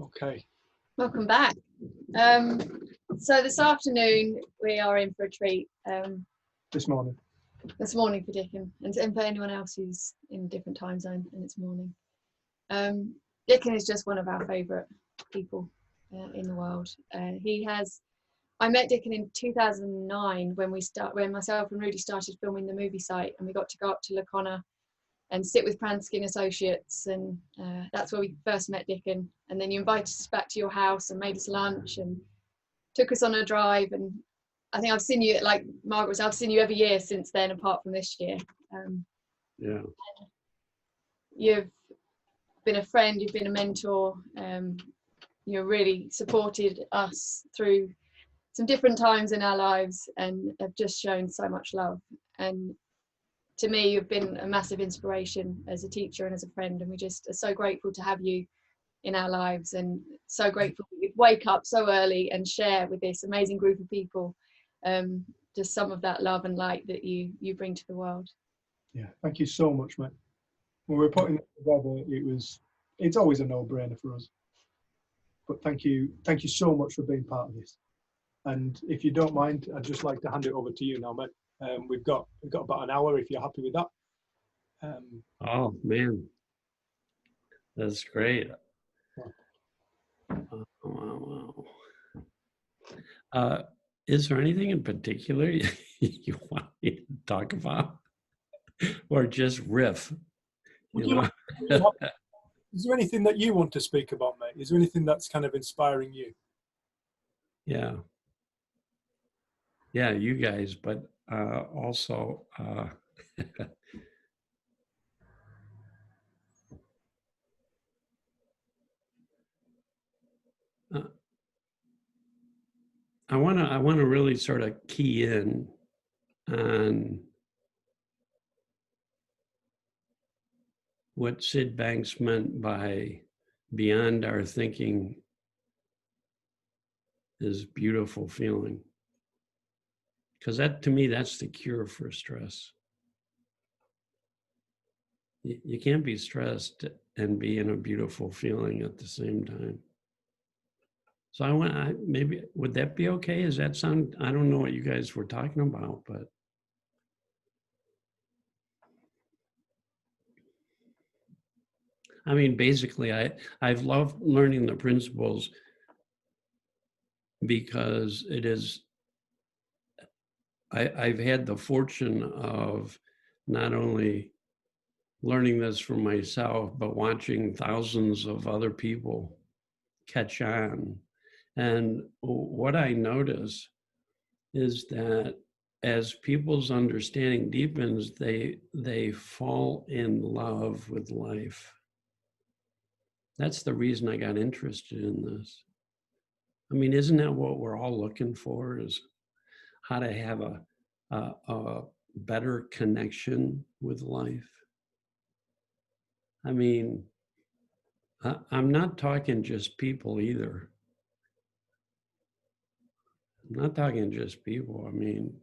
Okay. Welcome back. So this afternoon we are in for a treat. This morning. This morning for Dickon, and for anyone else who's in a different time zone and it's morning. Dickon is just one of our favourite people in the world. I met Dickon in 2009 when myself and Rudy started filming the movie site, and we got to go up to Lacona and sit with Pransky Associates, and that's where we first met Dickon. And then you invited us back to your house and made us lunch and took us on a drive. And I think I've seen you, like Margaret, I've seen you every year since then, apart from this year. Yeah. You've been a friend, you've been a mentor, you've really supported us through some different times in our lives and have just shown so much love. And to me, you've been a massive inspiration as a teacher and as a friend, and we just are so grateful to have you in our lives, and so grateful that you'd wake up so early and share with this amazing group of people just some of that love and light that you bring to the world. Yeah, thank you so much, mate. When we were putting it together, it's always a no-brainer for us. But thank you so much for being part of this. And if you don't mind, I'd just like to hand it over to you now, mate. We've got about an hour if you're happy with that. Oh man, that's great. Wow. Is there anything in particular you want me to talk about, or just riff? Is there anything that you want to speak about, mate? Is there anything that's kind of inspiring you? Yeah, you guys, but also I want to really sort of key in on what Sid Banks meant by beyond our thinking is beautiful feeling. Because that, to me, that's the cure for stress. You can't be stressed and be in a beautiful feeling at the same time. So maybe, would that be okay? Does that sound, I don't know what you guys were talking about, but. I mean, basically, I've loved learning the principles because it is, I've had the fortune of not only learning this for myself, but watching thousands of other people catch on. And what I notice is that as people's understanding deepens, they fall in love with life. That's the reason I got interested in this. I mean, isn't that what we're all looking for, is how to have a better connection with life? I mean, I'm not talking just people either. I'm not talking just people. I mean,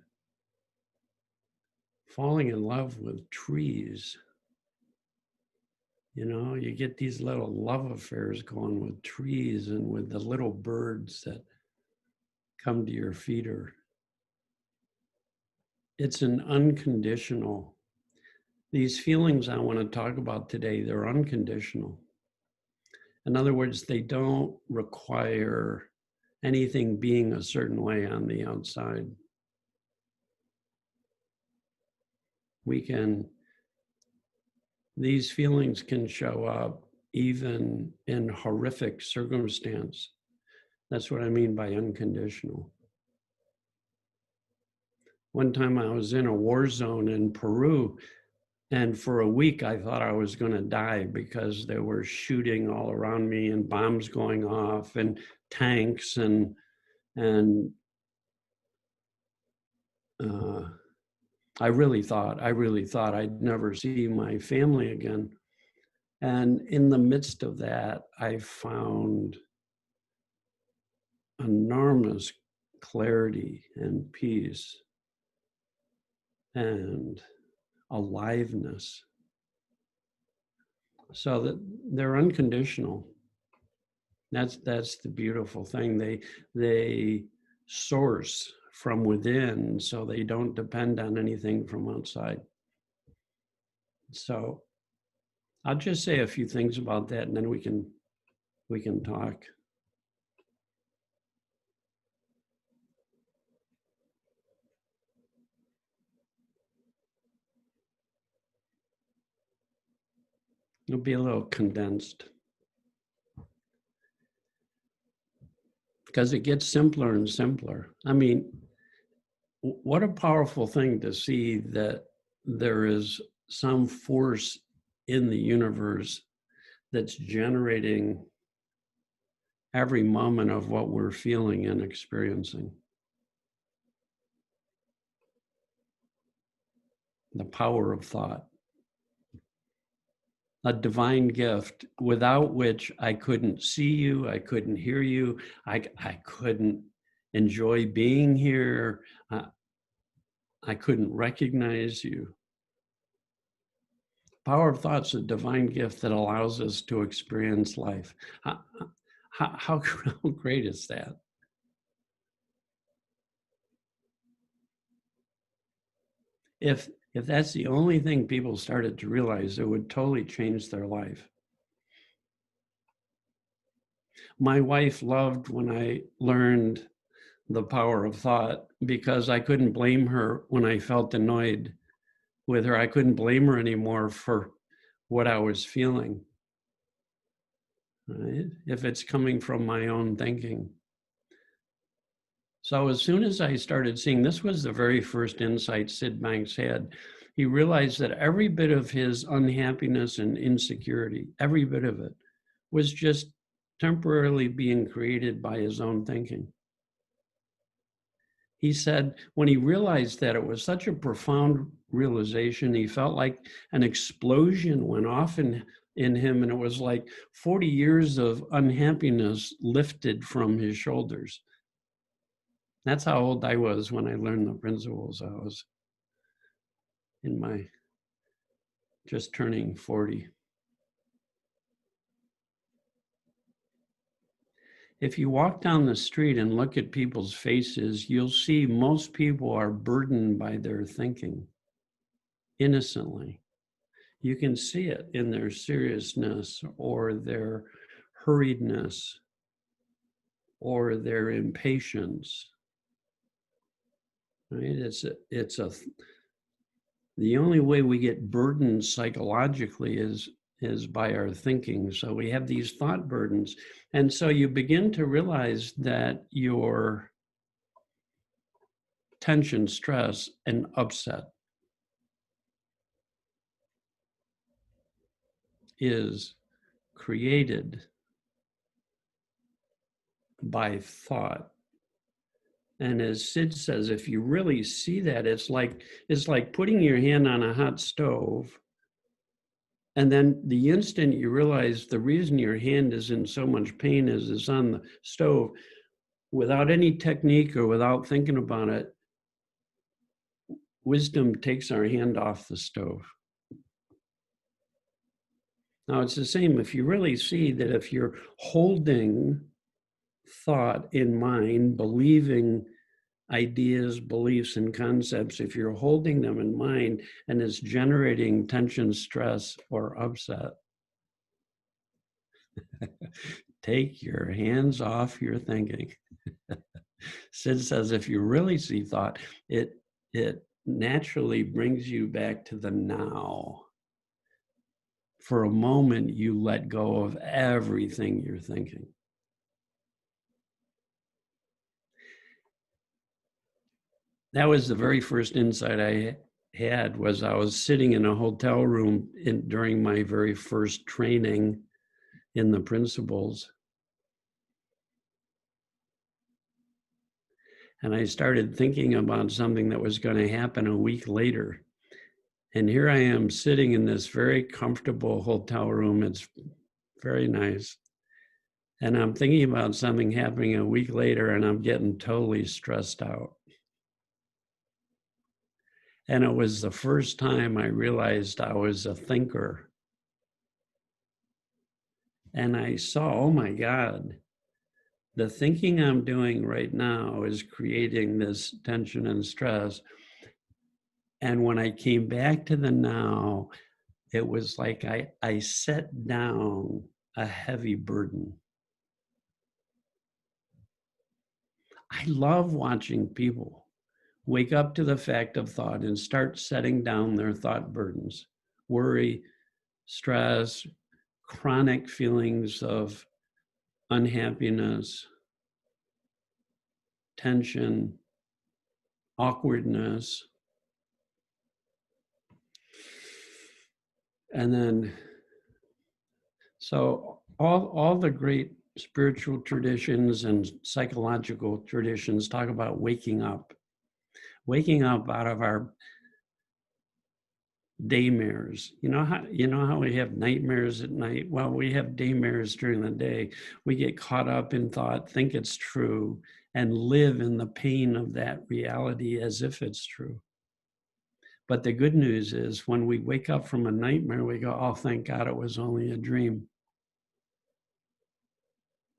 falling in love with trees. You know, you get these little love affairs going with trees and with the little birds that come to your feeder. It's an unconditional. These feelings I want to talk about today, they're unconditional. In other words, they don't require anything being a certain way on the outside. These feelings can show up even in horrific circumstance. That's what I mean by unconditional. One time I was in a war zone in Peru, and for a week I thought I was going to die because they were shooting all around me and bombs going off and tanks and I really thought I'd never see my family again. And in the midst of that, I found enormous clarity and peace and aliveness. So that they're unconditional. That's the beautiful thing. They source from within, so they don't depend on anything from outside. So I'll just say a few things about that, and then we can talk. It'll be a little condensed because it gets simpler and simpler. I mean, what a powerful thing to see that there is some force in the universe that's generating every moment of what we're feeling and experiencing. The power of thought. A divine gift without which I couldn't see you, I couldn't hear you, I couldn't enjoy being here, I couldn't recognize you. Power of thought's a divine gift that allows us to experience life. How great is that? If that's the only thing people started to realize, it would totally change their life. My wife loved when I learned the power of thought because I couldn't blame her when I felt annoyed with her. I couldn't blame her anymore for what I was feeling, right? If it's coming from my own thinking. So as soon as I started seeing, this was the very first insight Sid Banks had. He realized that every bit of his unhappiness and insecurity, every bit of it, was just temporarily being created by his own thinking. He said when he realized that, it was such a profound realization, he felt like an explosion went off in him, and it was like 40 years of unhappiness lifted from his shoulders. That's how old I was when I learned the principles. I was in my just turning 40. If you walk down the street and look at people's faces, you'll see most people are burdened by their thinking innocently. You can see it in their seriousness or their hurriedness or their impatience. Right? The only way we get burdened psychologically is by our thinking. So we have these thought burdens. And so you begin to realize that your tension, stress, and upset is created by thought. And as Sid says, if you really see that, it's like putting your hand on a hot stove. And then the instant you realize the reason your hand is in so much pain is it's on the stove, without any technique or without thinking about it, wisdom takes our hand off the stove. Now it's the same. If you really see that if you're holding thought in mind, believing ideas, beliefs, and concepts, if you're holding them in mind and it's generating tension, stress, or upset, take your hands off your thinking. Sid says if you really see thought, it naturally brings you back to the now. For a moment, you let go of everything you're thinking. That was the very first insight I had. Was I was sitting in a hotel room during my very first training in the principles. And I started thinking about something that was going to happen a week later. And here I am sitting in this very comfortable hotel room. It's very nice. And I'm thinking about something happening a week later, and I'm getting totally stressed out. And it was the first time I realized I was a thinker. And I saw, oh my God, the thinking I'm doing right now is creating this tension and stress. And when I came back to the now, it was like I set down a heavy burden. I love watching people wake up to the fact of thought and start setting down their thought burdens, worry, stress, chronic feelings of unhappiness, tension, awkwardness. And then, so all the great spiritual traditions and psychological traditions talk about waking up out of our daymares. You know how we have nightmares at night? Well, we have daymares during the day. We get caught up in thought, think it's true, and live in the pain of that reality as if it's true. But the good news is when we wake up from a nightmare, we go, oh, thank God it was only a dream.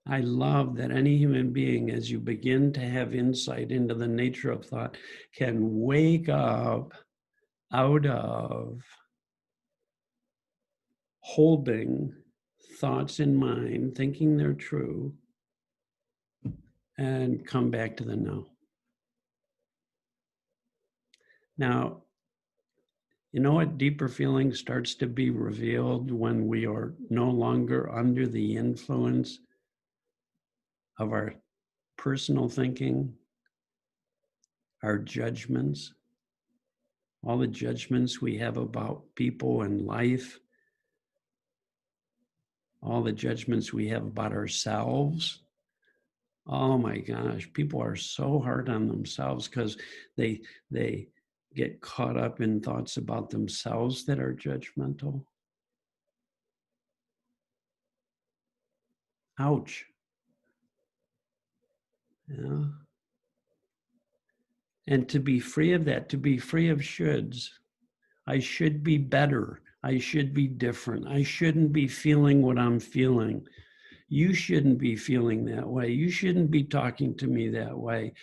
I love that any human being, as you begin to have insight into the nature of thought, can wake up out of holding thoughts in mind, thinking they're true, and come back to the now. Now, you know what deeper feeling starts to be revealed when we are no longer under the influence of our personal thinking, our judgments, all the judgments we have about people and life, all the judgments we have about ourselves. Oh my gosh, people are so hard on themselves because they get caught up in thoughts about themselves that are judgmental. Ouch. Yeah. And to be free of that, to be free of shoulds, I should be better. I should be different. I shouldn't be feeling what I'm feeling. You shouldn't be feeling that way. You shouldn't be talking to me that way.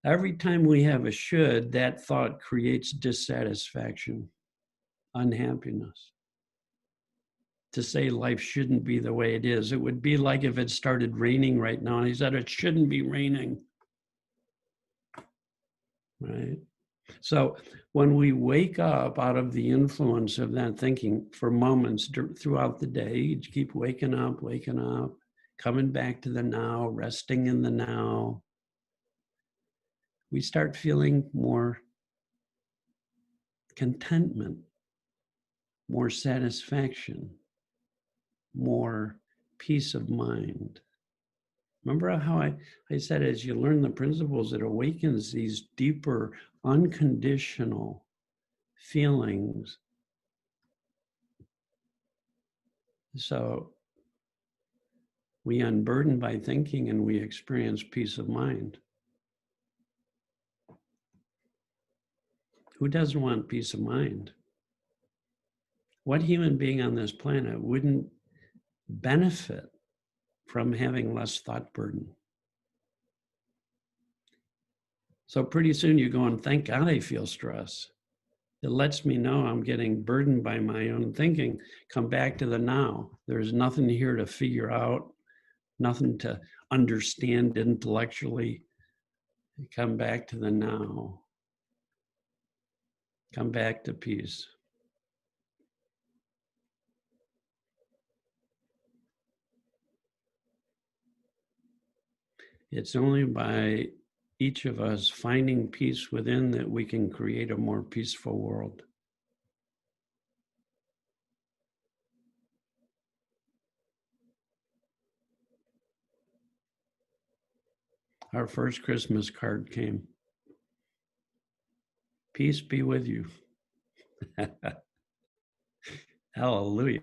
Every time we have a should, that thought creates dissatisfaction, unhappiness. To say life shouldn't be the way it is, it would be like if it started raining right now and he said it shouldn't be raining. Right? So when we wake up out of the influence of that thinking for moments throughout the day, you keep waking up, coming back to the now, resting in the now, we start feeling more contentment, more satisfaction, more peace of mind. Remember how I said, as you learn the principles, it awakens these deeper, unconditional feelings. So we unburden by thinking and we experience peace of mind. Who doesn't want peace of mind? What human being on this planet wouldn't benefit from having less thought burden? So pretty soon you go, and thank God I feel stress. It lets me know I'm getting burdened by my own thinking. Come back to the now. There's nothing here to figure out, nothing to understand intellectually. Come back to the now. Come back to peace. It's only by each of us finding peace within that we can create a more peaceful world. Our first Christmas card came. Peace be with you. Hallelujah.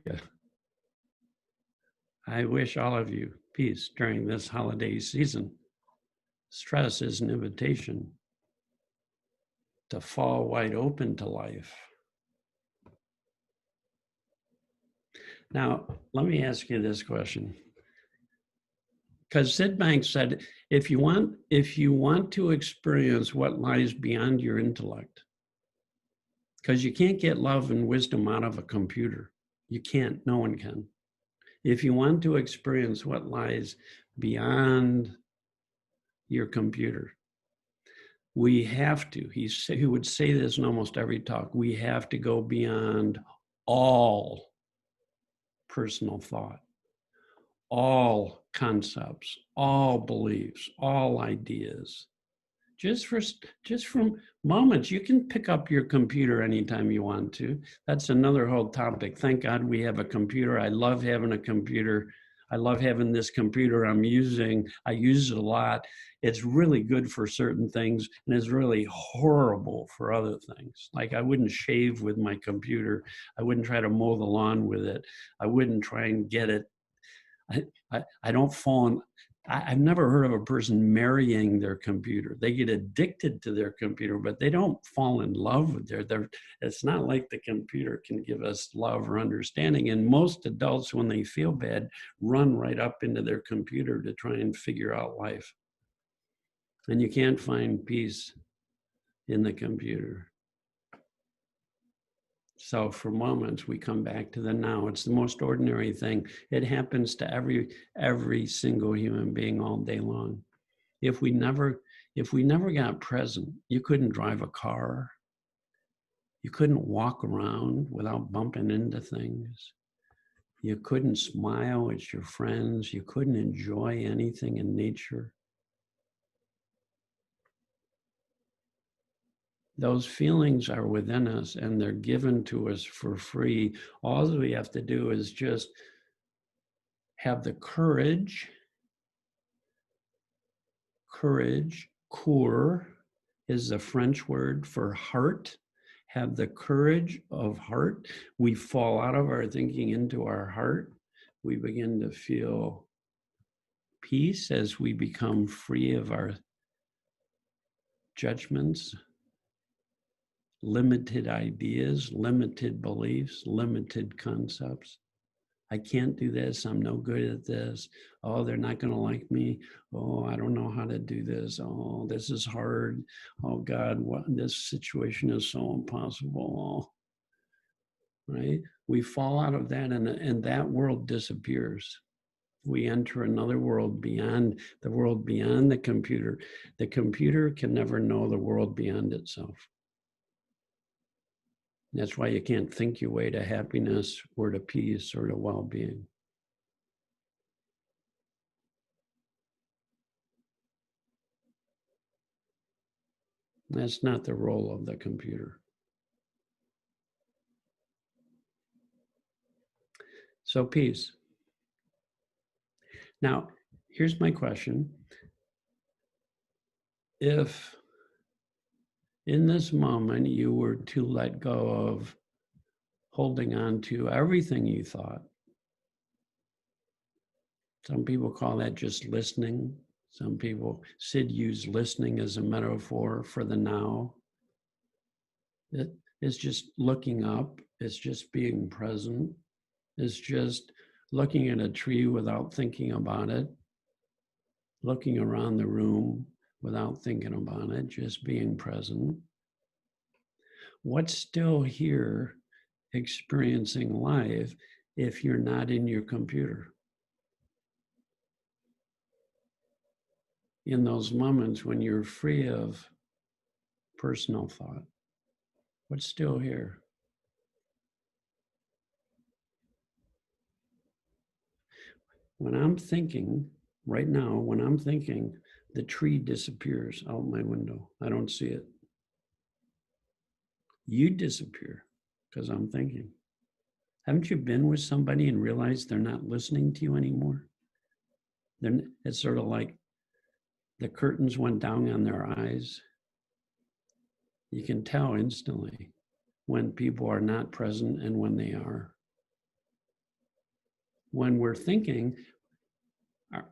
I wish all of you peace during this holiday season. Stress is an invitation to fall wide open to life. Now, let me ask you this question. Because Sid Banks said, if you want to experience what lies beyond your intellect, because you can't get love and wisdom out of a computer. You can't, no one can. If you want to experience what lies beyond your computer, we have to, he would say this in almost every talk, we have to go beyond all personal thought, all concepts, all beliefs, all ideas. Just from moments, you can pick up your computer anytime you want to. That's another whole topic. Thank God we have a computer. I love having a computer. I love having this computer I'm using. I use it a lot. It's really good for certain things and it's really horrible for other things. Like I wouldn't shave with my computer. I wouldn't try to mow the lawn with it. I wouldn't try and get it. I don't fall in. I've never heard of a person marrying their computer. They get addicted to their computer, but they don't fall in love with their. It's not like the computer can give us love or understanding. And most adults, when they feel bad, run right up into their computer to try and figure out life. And you can't find peace in the computer. So for moments, we come back to the now. It's the most ordinary thing. It happens to every single human being all day long. If we never got present, you couldn't drive a car. You couldn't walk around without bumping into things. You couldn't smile at your friends. You couldn't enjoy anything in nature. Those feelings are within us and they're given to us for free. All we have to do is just have the courage, cour is the French word for heart. Have the courage of heart. We fall out of our thinking into our heart. We begin to feel peace as we become free of our judgments, limited ideas, limited beliefs, limited concepts. I can't do this. I'm no good at this. Oh, they're not going to like me. Oh, I don't know how to do this. Oh, this is hard. Oh, God, this situation is so impossible. Oh, right? We fall out of that and that world disappears. We enter another world beyond the computer. The computer can never know the world beyond itself. That's why you can't think your way to happiness or to peace or to well-being. That's not the role of the computer. So peace. Now, here's my question. If in this moment you were to let go of holding on to everything you thought, some people call that just listening. Some people, Sid used listening as a metaphor for the now. It's just looking up. It's just being present. It's just looking at a tree without thinking about it. Looking around the room without thinking about it, just being present. What's still here experiencing life if you're not in your computer? In those moments when you're free of personal thought, what's still here? When I'm thinking, right now, when I'm thinking, the tree disappears out my window. I don't see it. You disappear because I'm thinking. Haven't you been with somebody and realized they're not listening to you anymore? It's sort of like the curtains went down on their eyes. You can tell instantly when people are not present and when they are. When we're thinking,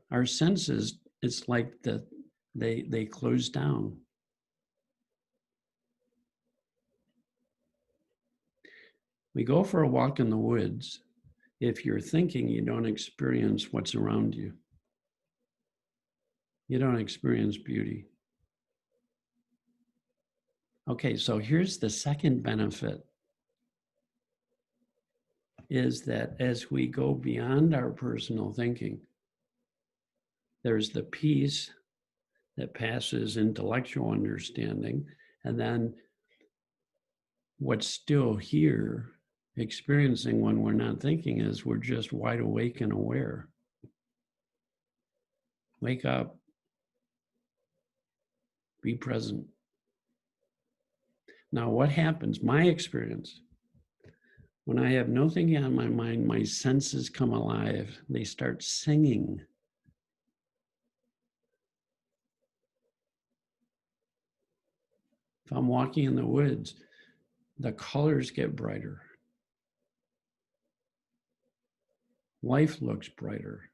our senses, it's like they close down. We go for a walk in the woods. If you're thinking, you don't experience what's around you. you don't experience beauty. Okay, so here's the second benefit, is that as we go beyond our personal thinking, there's the peace that passes intellectual understanding, and then what's still here, experiencing when we're not thinking, is we're just wide awake and aware. Wake up, be present. Now, what happens? My experience, when I have no thinking on my mind, my senses come alive. They start singing. If I'm walking in the woods, the colors get brighter. Life looks brighter.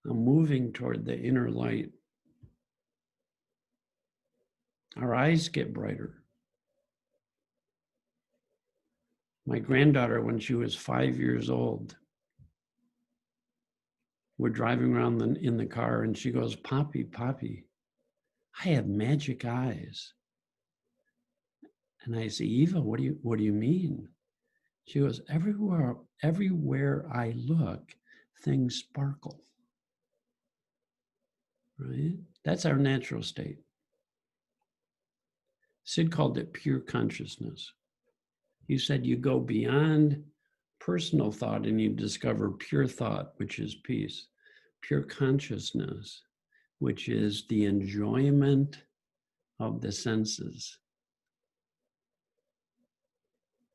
I'm moving toward the inner light. Our eyes get brighter. My granddaughter, when she was 5 years old, we're driving around in the car and she goes, "Poppy, Poppy, I have magic eyes." And I say, "Eva, what do you mean?" She goes, everywhere I look, things sparkle." Right? That's our natural state. Sid called it pure consciousness. He said you go beyond personal thought and you discover pure thought, which is peace, pure consciousness, which is the enjoyment of the senses.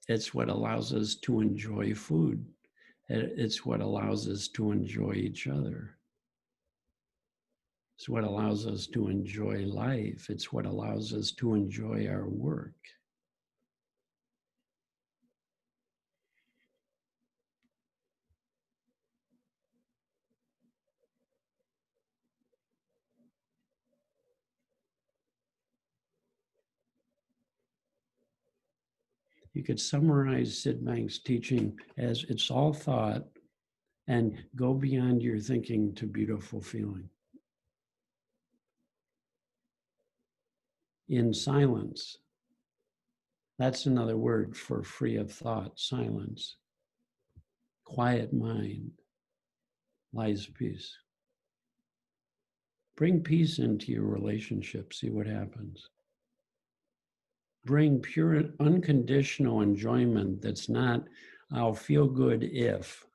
It's what allows us to enjoy food. It's what allows us to enjoy each other. It's what allows us to enjoy life. It's what allows us to enjoy our work. You could summarize Sid Bank's teaching as it's all thought and go beyond your thinking to beautiful feeling. In silence, that's another word for free of thought, silence. Quiet mind lies peace. Bring peace into your relationship, see what happens. Bring pure, unconditional enjoyment that's not, "I'll feel good if."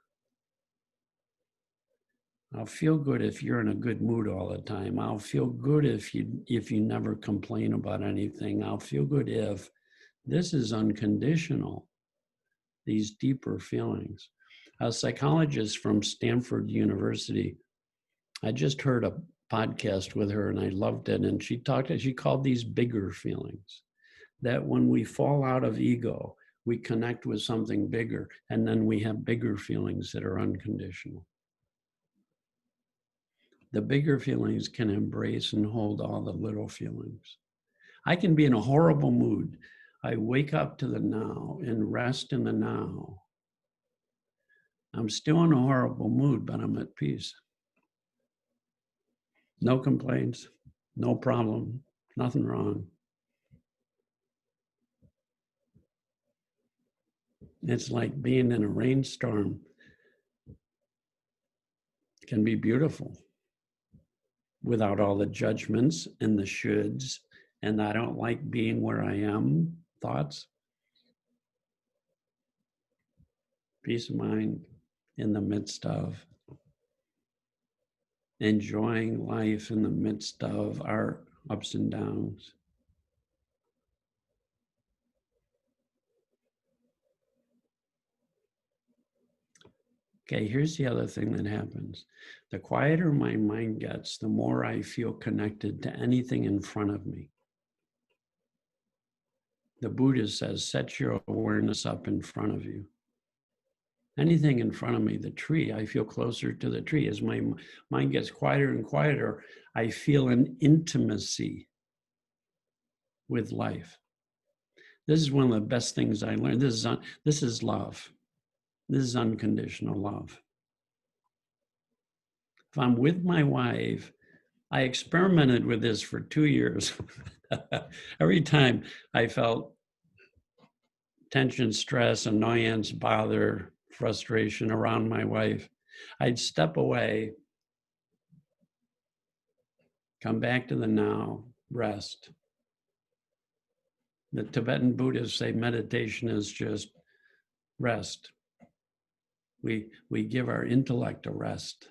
I'll feel good if you're in a good mood all the time. I'll feel good if you never complain about anything. I'll feel good if. This is unconditional, these deeper feelings. A psychologist from Stanford University, I just heard a podcast with her and I loved it. And she called these bigger feelings. That when we fall out of ego, we connect with something bigger, and then we have bigger feelings that are unconditional. The bigger feelings can embrace and hold all the little feelings. I can be in a horrible mood. I wake up to the now and rest in the now. I'm still in a horrible mood, but I'm at peace. No complaints, no problem, nothing wrong. It's like being in a rainstorm. It can be beautiful without all the judgments and the shoulds and "I don't like being where I am" thoughts. Peace of mind in the midst of enjoying life, in the midst of our ups and downs. Okay, here's the other thing that happens. The quieter my mind gets, the more I feel connected to anything in front of me. The Buddha says, set your awareness up in front of you. Anything in front of me, the tree, I feel closer to the tree. As my mind gets quieter and quieter, I feel an intimacy with life. This is one of the best things I learned. This is love. This is unconditional love. If I'm with my wife, I experimented with this for 2 years. Every time I felt tension, stress, annoyance, bother, frustration around my wife, I'd step away, come back to the now, rest. The Tibetan Buddhists say meditation is just rest. We give our intellect a rest.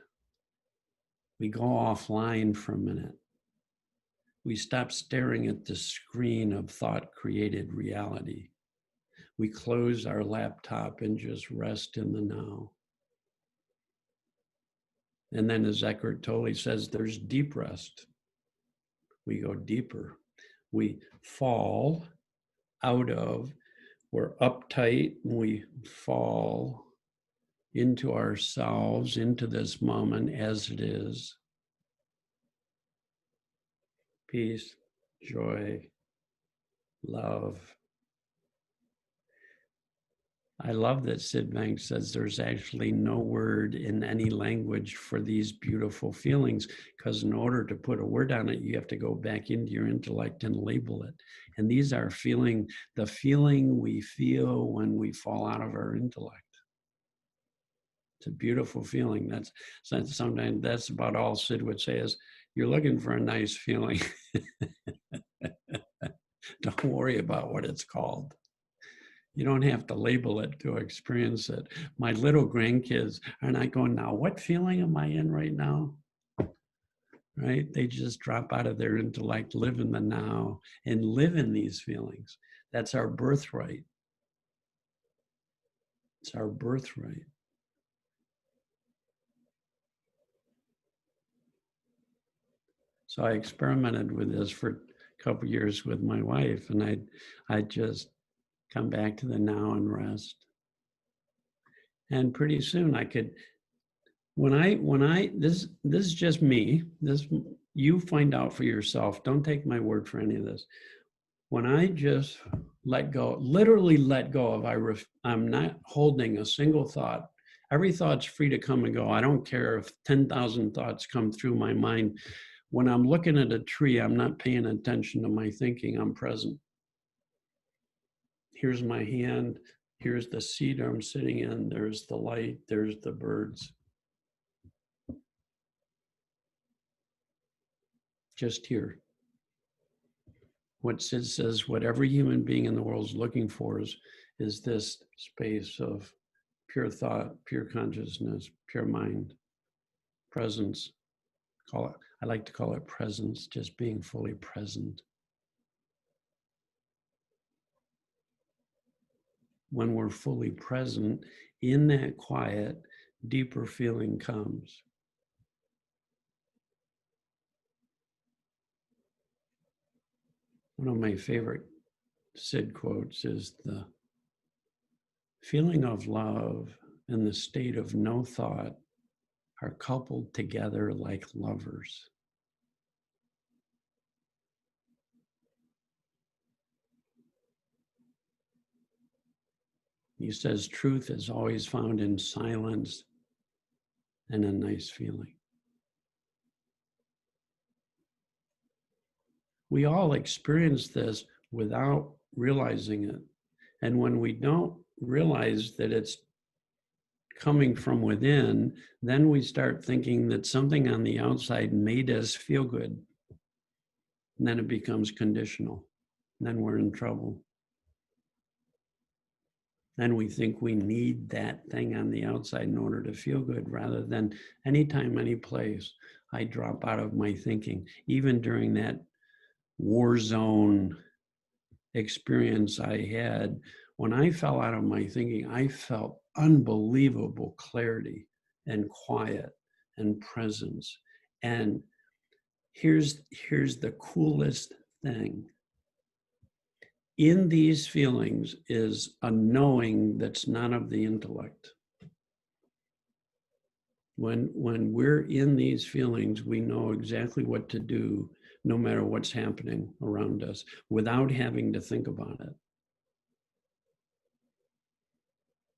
We go offline for a minute. We stop staring at the screen of thought-created reality. We close our laptop and just rest in the now. And then as Eckhart Tolle says, there's deep rest. We go deeper. We fall out of, we're uptight, we fall into ourselves, into this moment as it is. Peace, joy, love. I love that Sid Banks says there's actually no word in any language for these beautiful feelings, because in order to put a word on it, you have to go back into your intellect and label it. And these are the feeling we feel when we fall out of our intellect. It's a beautiful feeling. Sometimes that's about all Sid would say is, you're looking for a nice feeling. Don't worry about what it's called. You don't have to label it to experience it. My little grandkids are not going, now, what feeling am I in right now? Right? They just drop out of their intellect, live in the now, and live in these feelings. That's our birthright. It's our birthright. So I experimented with this for a couple of years with my wife, and I'd just come back to the now and rest. And pretty soon I could, this is just me, you find out for yourself, don't take my word for any of this. When I just let go, literally let go of, I'm not holding a single thought. Every thought's free to come and go. I don't care if 10,000 thoughts come through my mind. When I'm looking at a tree, I'm not paying attention to my thinking, I'm present. Here's my hand, here's the seat I'm sitting in, there's the light, there's the birds. Just here. What Sid says, what every human being in the world is looking for is this space of pure thought, pure consciousness, pure mind, presence. I like to call it presence, just being fully present. When we're fully present, in that quiet, deeper feeling comes. One of my favorite Sid quotes is, the feeling of love and the state of no thought are coupled together like lovers. He says truth is always found in silence and a nice feeling. We all experience this without realizing it. And when we don't realize that it's coming from within, then we start thinking that something on the outside made us feel good. And then it becomes conditional. And then we're in trouble. Then we think we need that thing on the outside in order to feel good, rather than anytime, any place, I drop out of my thinking. Even during that war zone experience I had, when I fell out of my thinking, I felt unbelievable clarity and quiet and presence. And here's the coolest thing. In these feelings is a knowing that's not of the intellect. When we're in these feelings, we know exactly what to do no matter what's happening around us without having to think about it.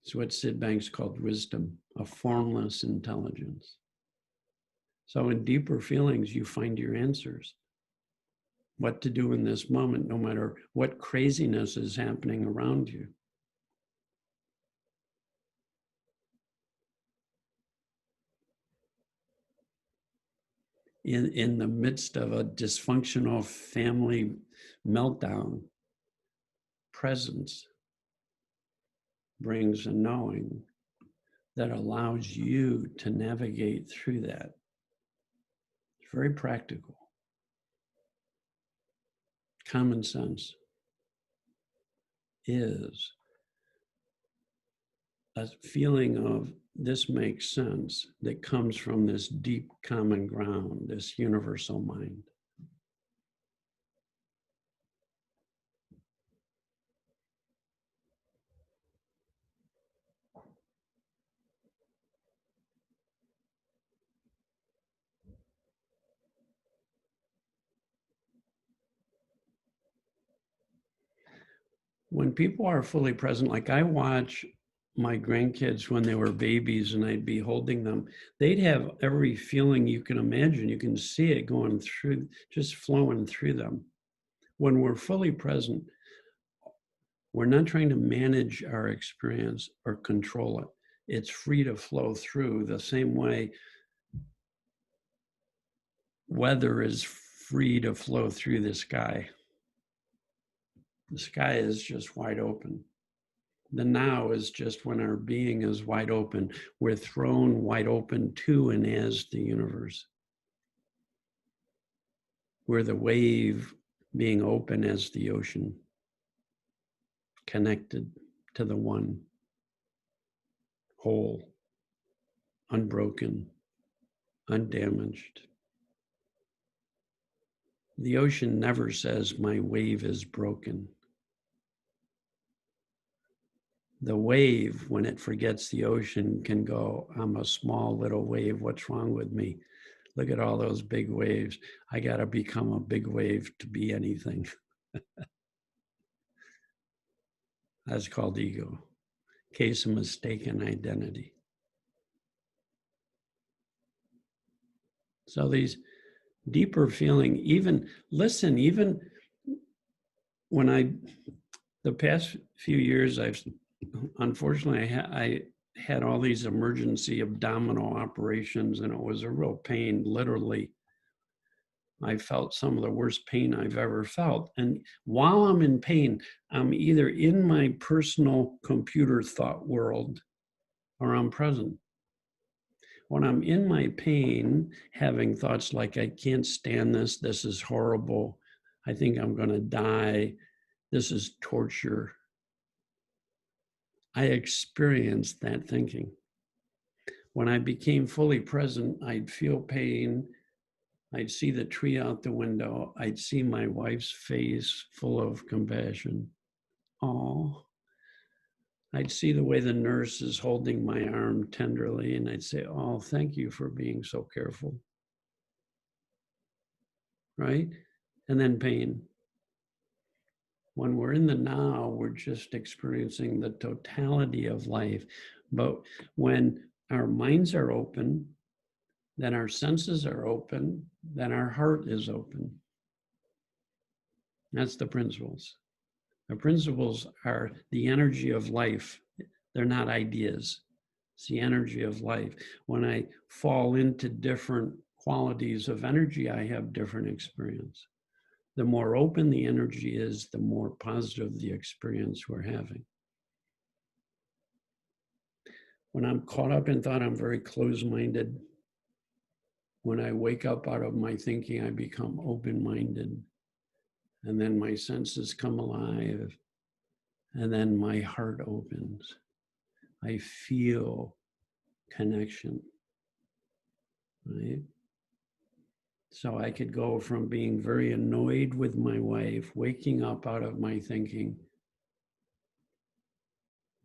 It's what Sid Banks called wisdom, a formless intelligence. So in deeper feelings, you find your answers. What to do in this moment, no matter what craziness is happening around you. In the midst of a dysfunctional family meltdown, presence brings a knowing that allows you to navigate through that. It's very practical. Common sense is a feeling of this makes sense that comes from this deep common ground, this universal mind. When people are fully present, like I watch my grandkids when they were babies and I'd be holding them, they'd have every feeling you can imagine. You can see it going through, just flowing through them. When we're fully present, we're not trying to manage our experience or control it. It's free to flow through the same way weather is free to flow through the sky. The sky is just wide open. The now is just when our being is wide open. We're thrown wide open to and as the universe. We're the wave being open as the ocean, connected to the one, whole, unbroken, undamaged. The ocean never says my wave is broken. The wave, when it forgets the ocean, can go, I'm a small little wave, what's wrong with me? Look at all those big waves. I got to become a big wave to be anything. That's called ego. Case of mistaken identity. So these deeper feeling, even when the past few years, unfortunately, I had all these emergency abdominal operations and it was a real pain, literally. I felt some of the worst pain I've ever felt. And while I'm in pain, I'm either in my personal computer thought world or I'm present. When I'm in my pain, having thoughts like, I can't stand this, this is horrible, I think I'm going to die, this is torture, I experienced that thinking. When I became fully present, I'd feel pain. I'd see the tree out the window. I'd see my wife's face full of compassion. Oh, I'd see the way the nurse is holding my arm tenderly, and I'd say, oh, thank you for being so careful. Right? And then pain. When we're in the now, we're just experiencing the totality of life. But when our minds are open, then our senses are open, then our heart is open. That's the principles. The principles are the energy of life. They're not ideas. It's the energy of life. When I fall into different qualities of energy, I have different experience. The more open the energy is, the more positive the experience we're having. When I'm caught up in thought, I'm very closed-minded. When I wake up out of my thinking, I become open-minded. And then my senses come alive. And then my heart opens. I feel connection, right? So I could go from being very annoyed with my wife, waking up out of my thinking,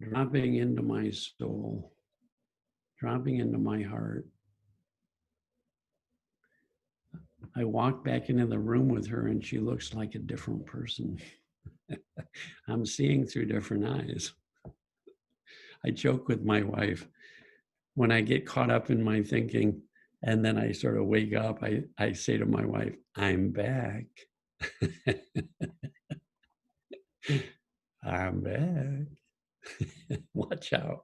dropping into my soul, dropping into my heart. I walk back into the room with her and she looks like a different person. I'm seeing through different eyes. I joke with my wife, when I get caught up in my thinking, And then I sort of wake up. I say to my wife, I'm back. I'm back. Watch out.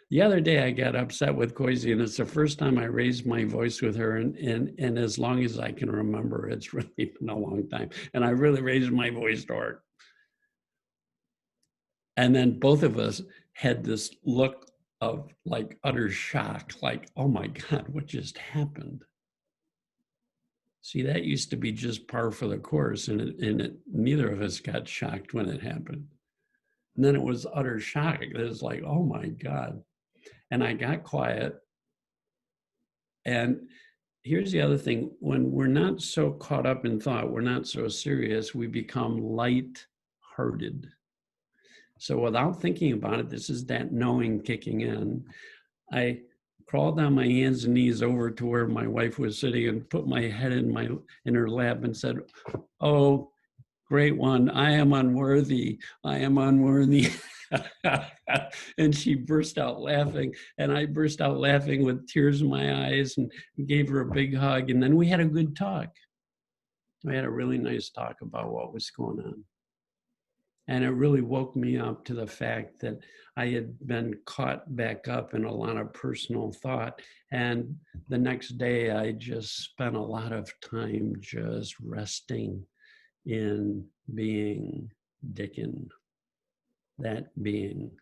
The other day I got upset with Koisi, and it's the first time I raised my voice with her, and as long as I can remember, it's really been a long time. And I really raised my voice to her. And then both of us had this look of like utter shock, like, oh my God, what just happened? See, that used to be just par for the course, and neither of us got shocked when it happened. And then it was utter shock. It was like, oh my God. And I got quiet. And here's the other thing. When we're not so caught up in thought, we're not so serious, we become light-hearted. So without thinking about it, this is that knowing kicking in. I crawled on my hands and knees over to where my wife was sitting and put my head in her lap and said, oh, great one, I am unworthy. I am unworthy. And she burst out laughing, and I burst out laughing with tears in my eyes and gave her a big hug. And then we had a good talk. We had a really nice talk about what was going on. And it really woke me up to the fact that I had been caught back up in a lot of personal thought. And the next day, I just spent a lot of time just resting in being Dickon, that being,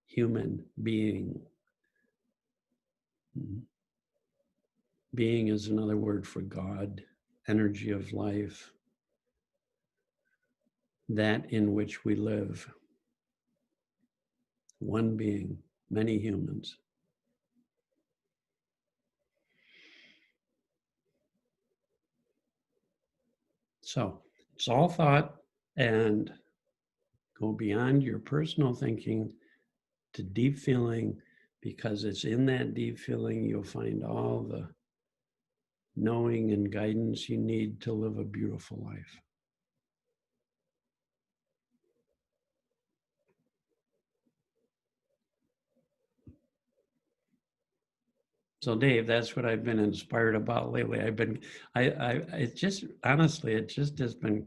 human being. Being is another word for God, energy of life, that in which we live. One being, many humans. So it's all thought, and go beyond your personal thinking to deep feeling, because it's in that deep feeling you'll find all the knowing and guidance you need to live a beautiful life. So Dave, that's what I've been inspired about lately. It just, honestly, it just has been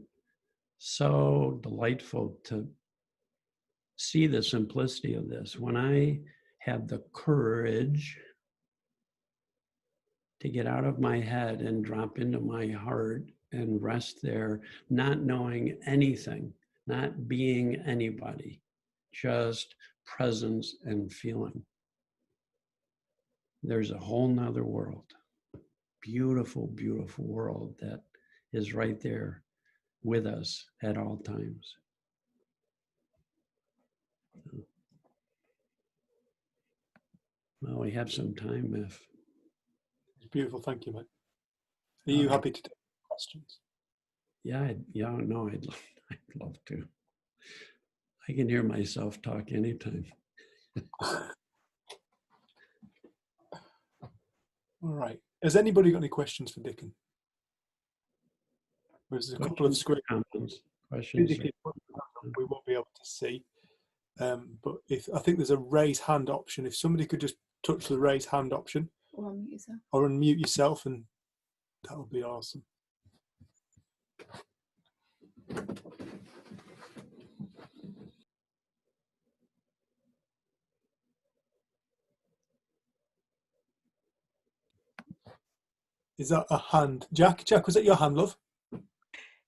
so delightful to see the simplicity of this. When I have the courage to get out of my head and drop into my heart and rest there, not knowing anything, not being anybody, just presence and feeling. There's a whole nother world, beautiful, beautiful world that is right there with us at all times. Well, we have some time if. It's beautiful. Thank you, mate. Are you happy to take questions? Yeah, no, I'd love to. I can hear myself talk anytime. All right. Has anybody got any questions for Dickon? There's a couple of screen questions. We won't be able to see. But I think there's a raise hand option. If somebody could just touch the raise hand option. Or unmute yourself, and that would be awesome. Is that a hand? Jack, was that your hand, love?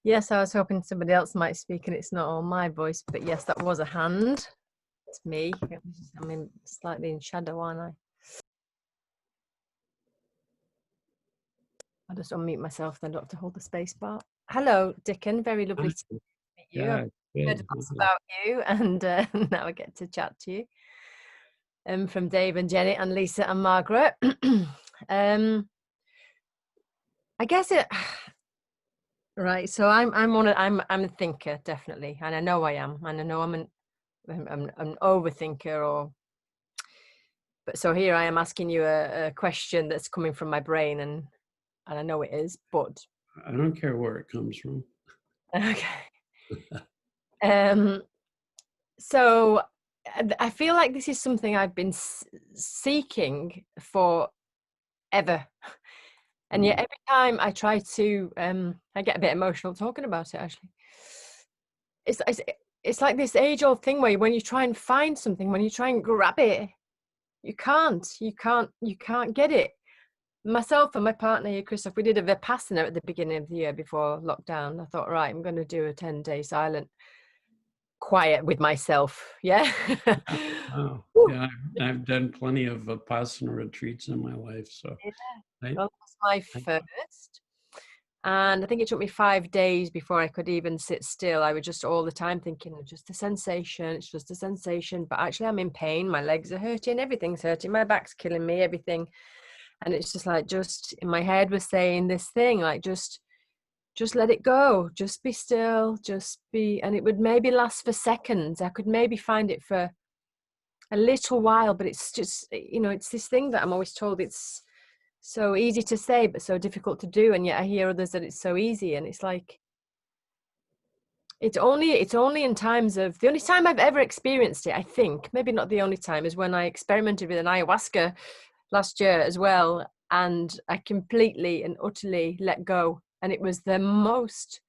Yes, I was hoping somebody else might speak and it's not all my voice, but yes, that was a hand. It's me. I'm slightly in shadow, aren't I? I'll just unmute myself, then I don't have to hold the space bar. Hello, Dickon. Very lovely to meet you. Yeah, I've heard lots about you, and now I get to chat to you. From Dave and Jenny and Lisa and Margaret. I guess it. Right. So I'm a thinker, definitely, and I know I am, and I know I'm an overthinker, but so here I am asking you a question that's coming from my brain, and I know it is, but I don't care where it comes from. Okay. So I feel like this is something I've been seeking for ever. And yet every time I try to, I get a bit emotional talking about it, actually. It's like this age-old thing where when you try and find something, when you try and grab it, you can't get it. Myself and my partner here, Christoph, we did a Vipassana at the beginning of the year before lockdown. I thought, right, I'm going to do a 10-day silent quiet with myself. Yeah. Oh, yeah, I've done plenty of Vipassana retreats in my life. So Well, that's my first. And I think it took me 5 days before I could even sit still. I was just all the time thinking, it's just a sensation, it's just a sensation. But actually I'm in pain, my legs are hurting, everything's hurting, my back's killing me, everything. And it's just like, just in my head was saying this thing, like, just let it go, just be still, just be, and it would maybe last for seconds. I could maybe find it for a little while, but it's just, it's this thing that I'm always told it's so easy to say but so difficult to do, and yet I hear others that it's so easy, and it's like it's only in times of, the only time I've ever experienced it, I think, maybe not the only time, is when I experimented with an ayahuasca last year as well, and I completely and utterly let go, and it was the most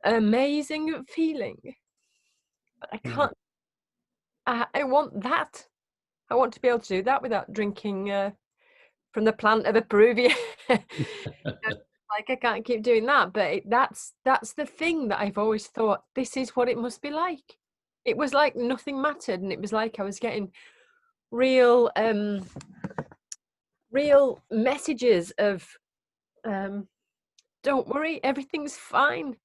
amazing feeling. But I can't, I want that. I want to be able to do that without drinking from the plant of a Peruvian. Like, I can't keep doing that, but that's the thing that I've always thought, this is what it must be like. It was like nothing mattered, and it was like I was getting real messages of don't worry, everything's fine.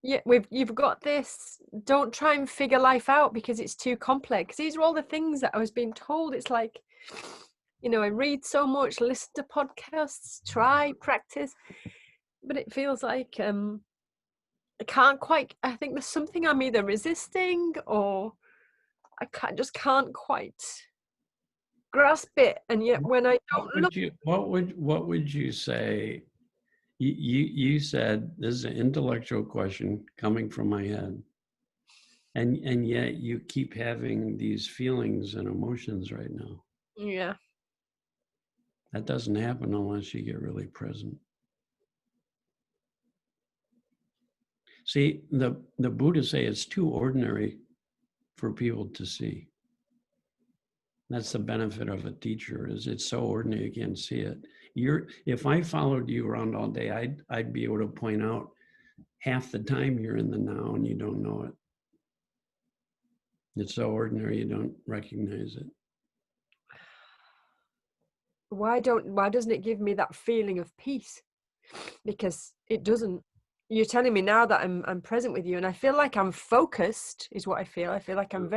Yeah, you've got this. Don't try and figure life out because it's too complex. These are all the things that I was being told. It's like, I read so much, listen to podcasts, try, practice, but it feels like I can't quite. I think there's something I'm either resisting or I just can't quite grasp it. And yet, when I don't look, what would you say? You said this is an intellectual question coming from my head, and yet you keep having these feelings and emotions right now. yeah, That doesn't happen unless you get really present. See, the Buddhists say it's too ordinary for people to see. That's the benefit of a teacher, is it's so ordinary you can't see it. If I followed you around all day, I'd be able to point out half the time you're in the now and you don't know it. It's so ordinary you don't recognize it. why doesn't it give me that feeling of peace? Because it doesn't. You're telling me now that I'm present with you, and I feel like I'm focused, is what I feel. I feel like I'm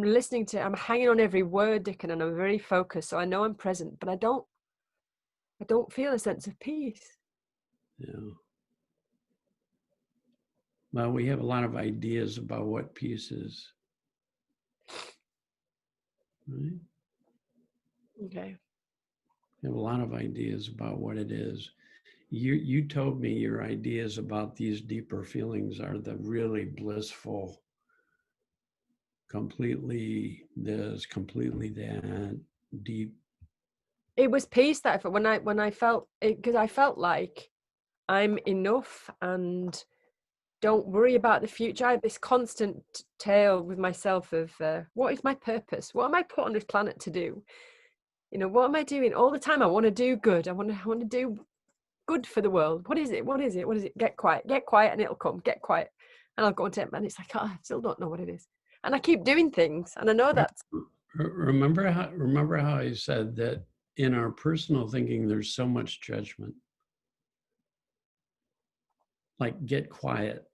listening to, I'm hanging on every word, Dickon, and I'm very focused, so I know I'm present, but I don't feel a sense of peace. Yeah. Well, we have a lot of ideas about what peace is. Right? Okay. We have a lot of ideas about what it is. You told me your ideas about these deeper feelings are the really blissful, completely this, completely that, deep. It was peace that I felt when I felt it, because I felt like I'm enough and don't worry about the future. I have this constant tale with myself of what is my purpose? What am I put on this planet to do? What am I doing all the time? I want to do good. I want to do good for the world. What is it? What is it? What is it? Get quiet, and it'll come. Get quiet, and I'll go and take it. And it's like, oh, I still don't know what it is. And I keep doing things, and I know that's. Remember how I said that in our personal thinking, there's so much judgment. Like, get quiet.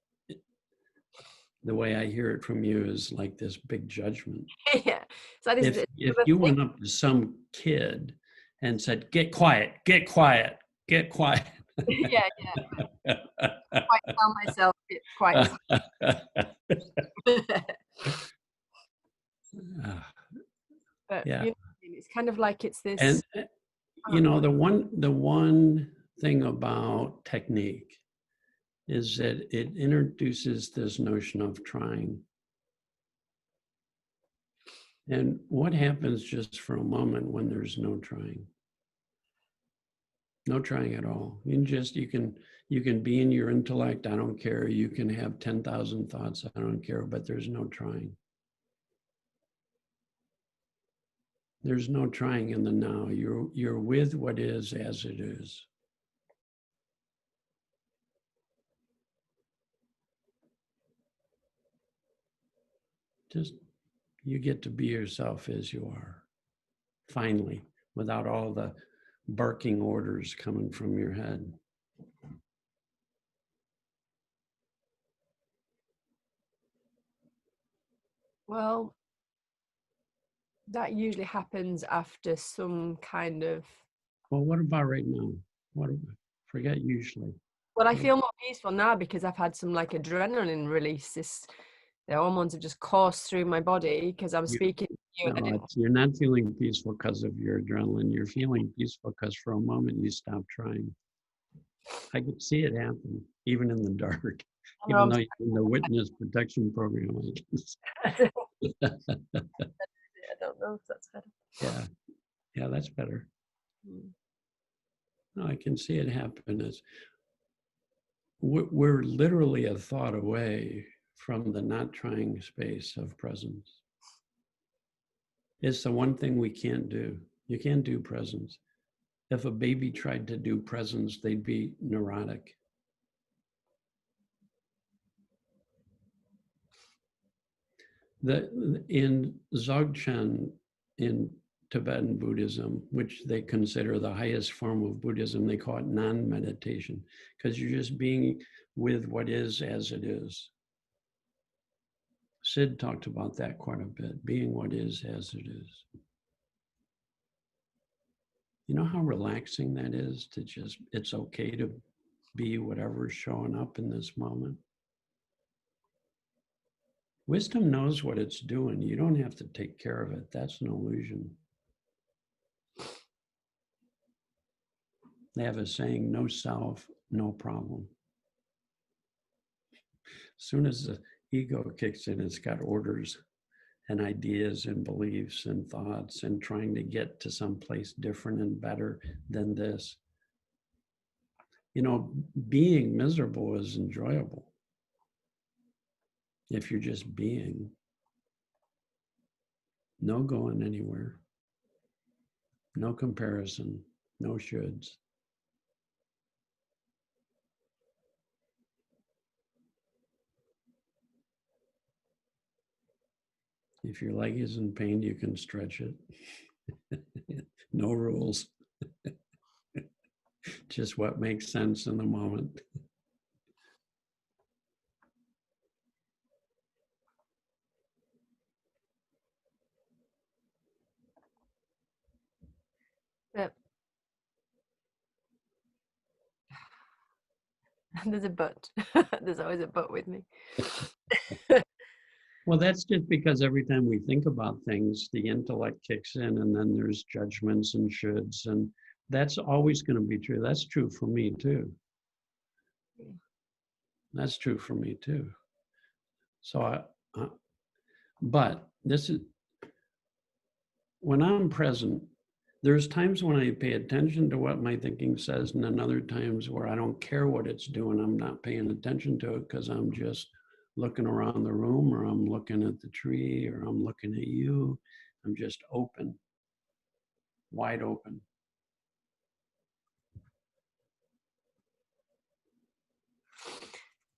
The way I hear it from you is like this big judgment. Yeah. So if you went up to some kid and said, get quiet, get quiet, get quiet. Yeah. Quite tell myself it's quite. But yeah. It's kind of like it's this. And the one thing about technique is that it introduces this notion of trying. And what happens just for a moment when there's no trying? No trying at all. You can be in your intellect, I don't care. You can have 10,000 thoughts, I don't care, but there's no trying. There's no trying in the now. You're with what is as it is. Just, you get to be yourself as you are, finally, without all the barking orders coming from your head. Well, that usually happens after some kind of. Well, what about right now? Forget usually. Well, I feel more peaceful now because I've had some like adrenaline release. The hormones have just coursed through my body because I'm speaking to you. No, you're not feeling peaceful because of your adrenaline. You're feeling peaceful because for a moment you stop trying. I could see it happen, even in the dark, even though you're in the witness protection program. I don't know if that's better. Yeah, that's better. No, I can see it happen. We're literally a thought away from the not trying space of presence. It's the one thing we can't do. You can't do presence. If a baby tried to do presence, they'd be neurotic. In Dzogchen, in Tibetan Buddhism, which they consider the highest form of Buddhism, they call it non-meditation, because you're just being with what is as it is. Sid talked about that quite a bit, being what is as it is. You know how relaxing that is to just, it's okay to be whatever's showing up in this moment. Wisdom knows what it's doing. You don't have to take care of it. That's an illusion. They have a saying, no self, no problem. As soon as the ego kicks in, it's got orders and ideas and beliefs and thoughts and trying to get to some place different and better than this. You know, being miserable is enjoyable. If you're just being, no going anywhere, no comparison, no shoulds. If your leg is in pain, you can stretch it. No rules. Just what makes sense in the moment. But there's a but. There's always a but with me. Well, that's just because every time we think about things, the intellect kicks in and then there's judgments and shoulds, and that's always going to be true. That's true for me too. That's true for me too. So, but this is, when I'm present, there's times when I pay attention to what my thinking says, and then other times where I don't care what it's doing. I'm not paying attention to it because I'm just looking around the room, or I'm looking at the tree, or I'm looking at you. I'm just open, wide open.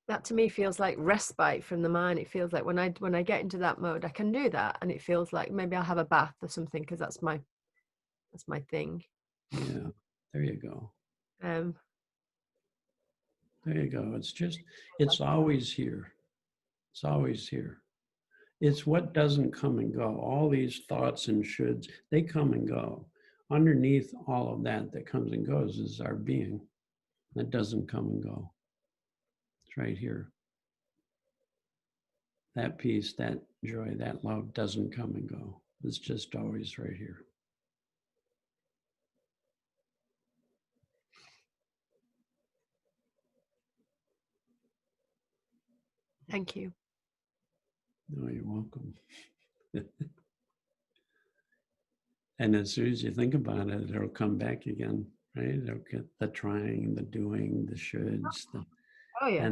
That to me feels like respite from the mind. It feels like when I get into that mode, I can do that, and it feels like maybe I'll have a bath or something because that's my thing. Yeah, there you go. There you go. It's always here. It's always here. It's what doesn't come and go. All these thoughts and shoulds, they come and go. Underneath all of that comes and goes is our being. That doesn't come and go. It's right here. That peace, that joy, that love doesn't come and go. It's just always right here. Thank you. No, you're welcome. And as soon as you think about it, it'll come back again, right? It'll get the trying, the doing, the shoulds, Oh yeah.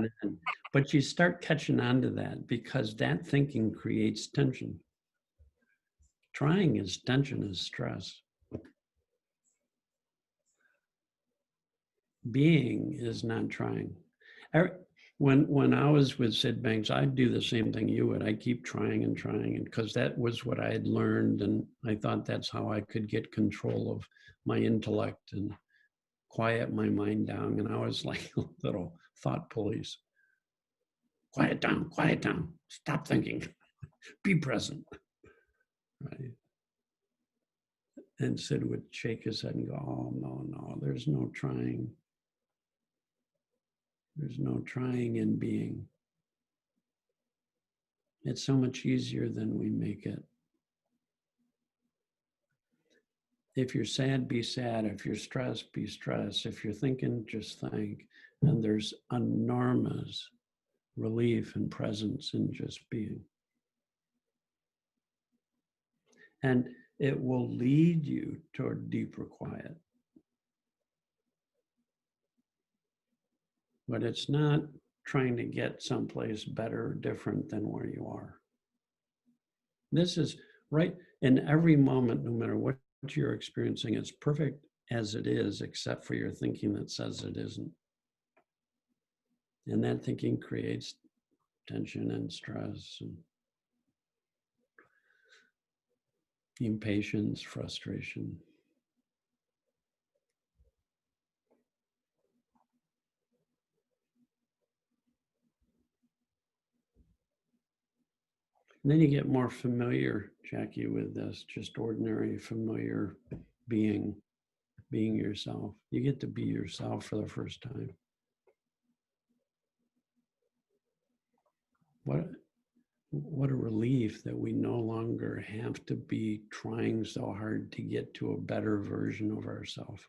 but you start catching on to that because that thinking creates tension. Trying is tension, is stress. Being is not trying. When I was with Sid Banks, I'd do the same thing you would. I keep trying and trying, and because that was what I had learned, and I thought that's how I could get control of my intellect and quiet my mind down. And I was like a little thought police. Quiet down, stop thinking, be present, right? And Sid would shake his head and go, oh, no, there's no trying. There's no trying in being. It's so much easier than we make it. If you're sad, be sad. If you're stressed, be stressed. If you're thinking, just think. And there's enormous relief and presence in just being. And it will lead you toward deeper quiet. But it's not trying to get someplace better or different than where you are. This is right in every moment, no matter what you're experiencing, it's perfect as it is, except for your thinking that says it isn't. And that thinking creates tension and stress and impatience, frustration. And then you get more familiar, Jackie, with this, just ordinary, familiar being yourself. You get to be yourself for the first time. What a relief that we no longer have to be trying so hard to get to a better version of ourselves.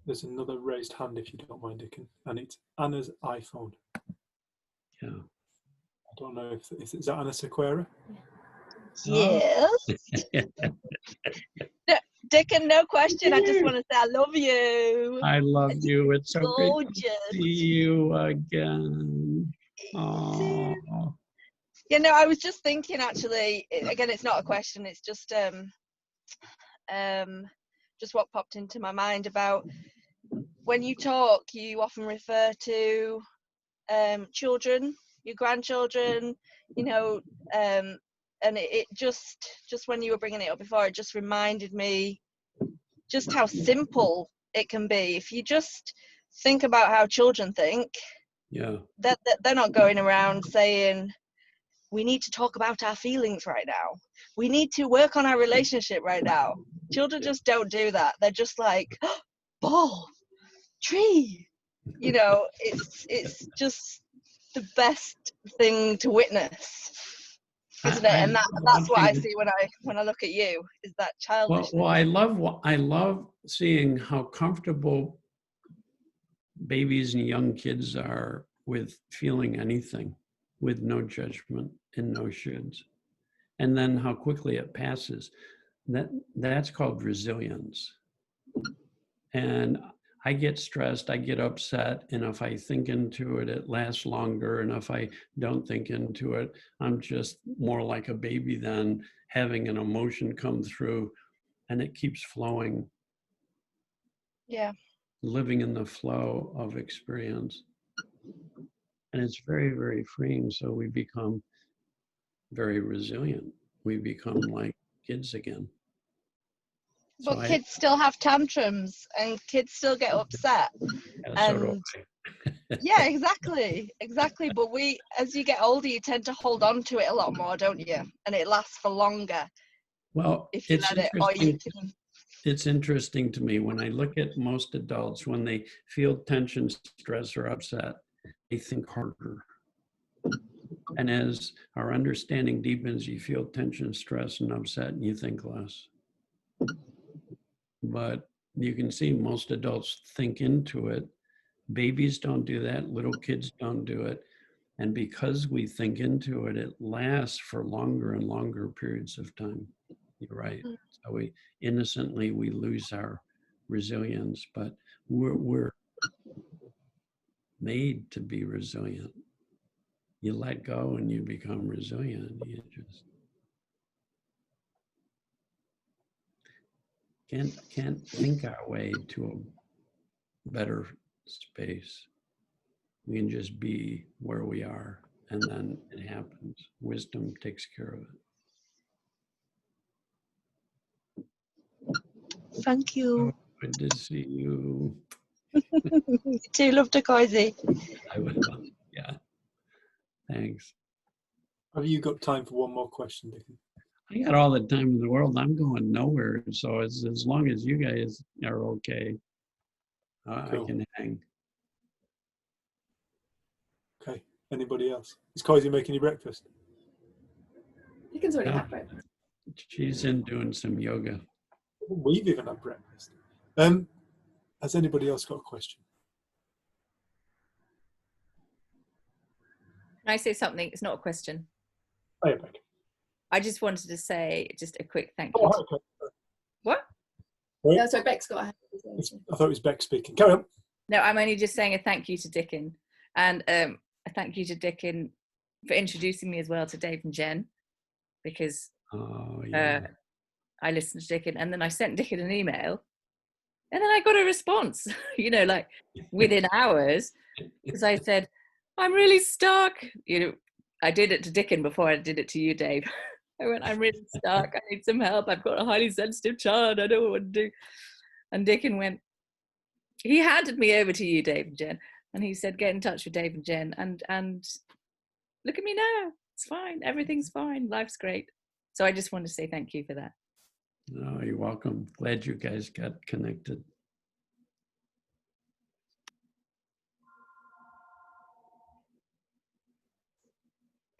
There's another raised hand, if you don't mind, Dickon, and it's Anna's iPhone. Yeah. I don't know if is that Anna Sequeira? Yes. No, Dickon, no question. I just want to say I love you. I love you. It's so Gorgeous. great to see you again. Oh. You know, I was just thinking, actually, again, it's not a question. It's just what popped into my mind about when you talk, you often refer to children, your grandchildren, you know, and it just when you were bringing it up before, it just reminded me just how simple it can be. If you just think about how children think, Yeah, that they're not going around saying, we need to talk about our feelings right now. We need to work on our relationship right now. Children just don't do that. They're just like, oh, ball, tree. You know, it's just the best thing to witness, isn't it? And that's what I see when I look at you, is that childishness. Well, I love seeing how comfortable babies and young kids are with feeling anything, with no judgment and no shoulds, and then how quickly it passes. That's called resilience. And I get stressed, I get upset, and if I think into it, it lasts longer. And if I don't think into it, I'm just more like a baby than having an emotion come through, and it keeps flowing. Yeah. Living in the flow of experience. And it's very, very freeing. So we become very resilient. We become like kids again. But so kids still have tantrums and kids still get upset. And yeah, exactly. But we, as you get older, you tend to hold on to it a lot more, don't you? And it lasts for longer. Well, if you let it, or you can... It's interesting to me when I look at most adults, when they feel tension, stress, or upset, they think harder. And as our understanding deepens, you feel tension, stress, and upset, and you think less. But you can see most adults think into it. Babies don't do that. Little kids don't do it. And because we think into it, it lasts for longer and longer periods of time. You're right. So we innocently, we lose our resilience, but we're made to be resilient. You let go and you become resilient. You just can't think our way to a better space. We can just be where we are, and then it happens. Wisdom takes care of it. Thank you. Good to see you. You too, love to Coisy. I will. Yeah. Thanks. Have you got time for one more question, Dickon? I got all the time in the world. I'm going nowhere. So as long as you guys are okay, Cool. I can hang. Okay. Anybody else? Is Coisy making you breakfast? Dickon's already Yeah. had breakfast. She's in doing some yoga. We've even had breakfast. Has anybody else got a question? Can I say something? It's not a question. Oh, yeah, Beck. I just wanted to say just a quick thank you. Oh, okay. What? Wait, Yeah, so Beck's got a hand. I thought it was Beck speaking. Carry on. No, I'm only just saying a thank you to Dickon. And a thank you to Dickon for introducing me as well to Dave and Jen, because Oh, yeah. I listened to Dickon and then I sent Dickon an email and then I got a response, you know, like within hours, because I said, I'm really stuck. You know, I did it to Dickon before I did it to you, Dave. I went, I'm really stuck. I need some help. I've got a highly sensitive child. I don't know what to do. And Dickon went, he handed me over to you, Dave and Jen. And he said, get in touch with Dave and Jen. And look at me now. It's fine. Everything's fine. Life's great. So I just want to say thank you for that. No, you're welcome. Glad you guys got connected.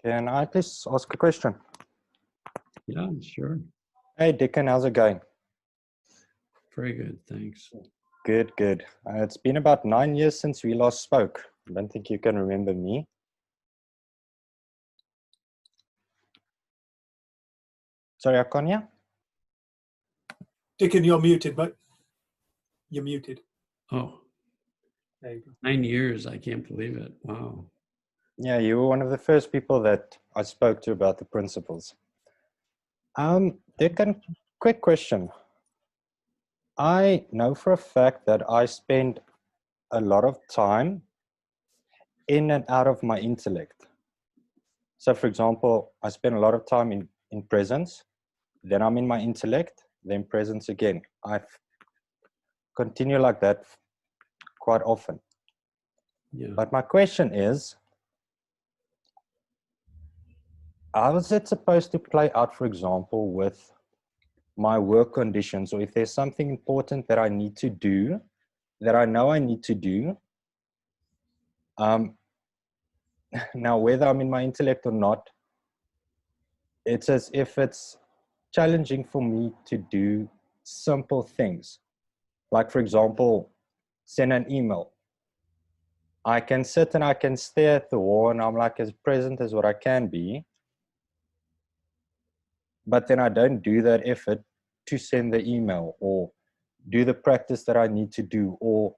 Can I please ask a question? Yeah, sure. Hey, Dickon, how's it going? Very good. Thanks. Good, good. It's been about 9 years since we last spoke. I don't think you can remember me. Sorry, Akonya? Dickon, you're muted, mate. You're muted. Oh, There you go. 9 years. I can't believe it. Wow. Yeah, you were one of the first people that I spoke to about the principles. Dickon, quick question. I know for a fact that I spend a lot of time in and out of my intellect. So for example, I spend a lot of time in presence, then I'm in my intellect, then presence again. I continue like that quite often. Yeah. But my question is, how is it supposed to play out, for example, with my work conditions, or if there's something important that I need to do, that I know I need to do, now whether I'm in my intellect or not, it's as if it's challenging for me to do simple things. Like for example, send an email. I can sit and I can stare at the wall and I'm like as present as what I can be, but then I don't do that effort to send the email or do the practice that I need to do or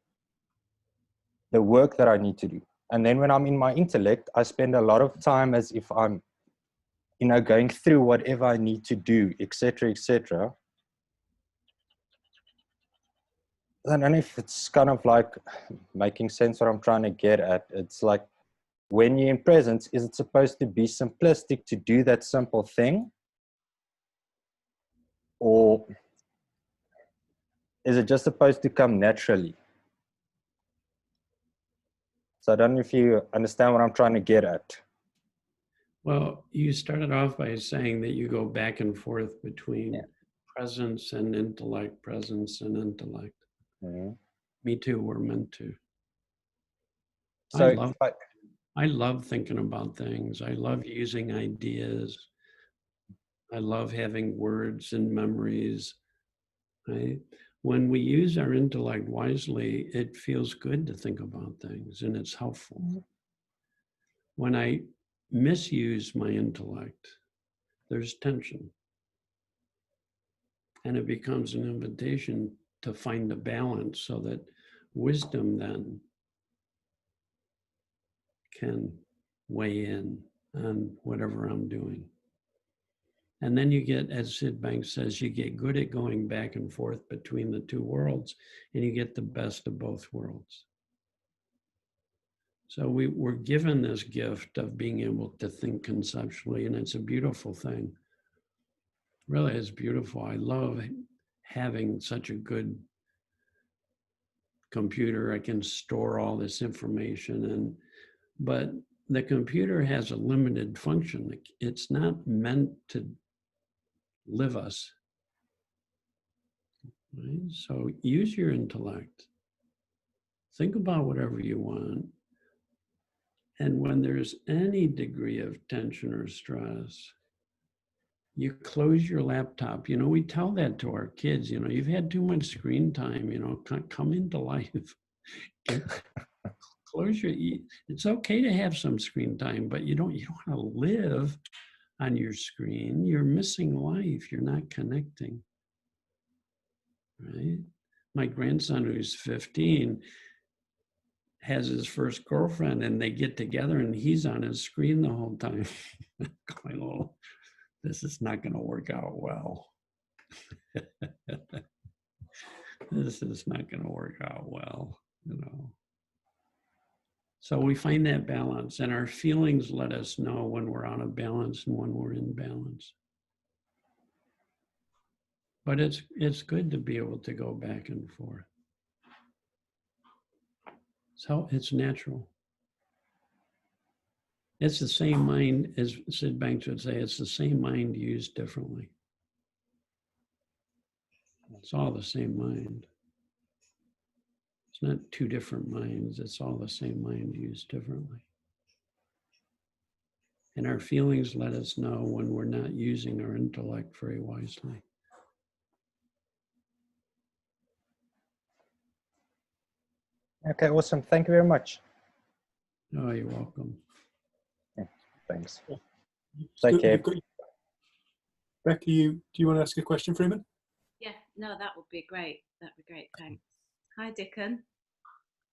the work that I need to do. And then when I'm in my intellect, I spend a lot of time as if I'm, you know, going through whatever I need to do, etc., etc. I don't know if it's kind of like making sense what I'm trying to get at. It's like when you're in presence, is it supposed to be simplistic to do that simple thing? Or is it just supposed to come naturally? So I don't know if you understand what I'm trying to get at. Well, you started off by saying that you go back and forth between presence and intellect, presence and intellect. Mm-hmm. Me too, we're meant to. So I love thinking about things. I love using ideas. I love having words and memories. When we use our intellect wisely, it feels good to think about things and it's helpful. When I misuse my intellect, there's tension. And it becomes an invitation to find a balance so that wisdom then can weigh in on whatever I'm doing. And then you get, as Sid Banks says, you get good at going back and forth between the two worlds, and you get the best of both worlds. So we're given this gift of being able to think conceptually, and it's a beautiful thing. Really, it's beautiful. I love having such a good computer. I can store all this information, but the computer has a limited function. It's not meant to live us. Right? So use your intellect. Think about whatever you want. And when there's any degree of tension or stress, you close your laptop. You know, we tell that to our kids, you know, you've had too much screen time, you know, come into life. Close your, it's okay to have some screen time, but you don't want to live on your screen. You're missing life. You're not connecting, right? My grandson, who's 15, has his first girlfriend, and they get together and he's on his screen the whole time. Going, oh, this is not going to work out well. This is not going to work out well, you know. So we find that balance, and our feelings let us know when we're out of balance and when we're in balance. But it's good to be able to go back and forth. So it's natural. It's the same mind, as Sid Banks would say, it's the same mind used differently. It's all the same mind. It's not two different minds, it's all the same mind used differently. And our feelings let us know when we're not using our intellect very wisely. Okay, awesome. Thank you very much. Oh, you're welcome. Thanks. Take care. Becky, do you want to ask a question, Freeman? Yeah, no, that would be great. That'd be great. Thanks. Hi, Dickon.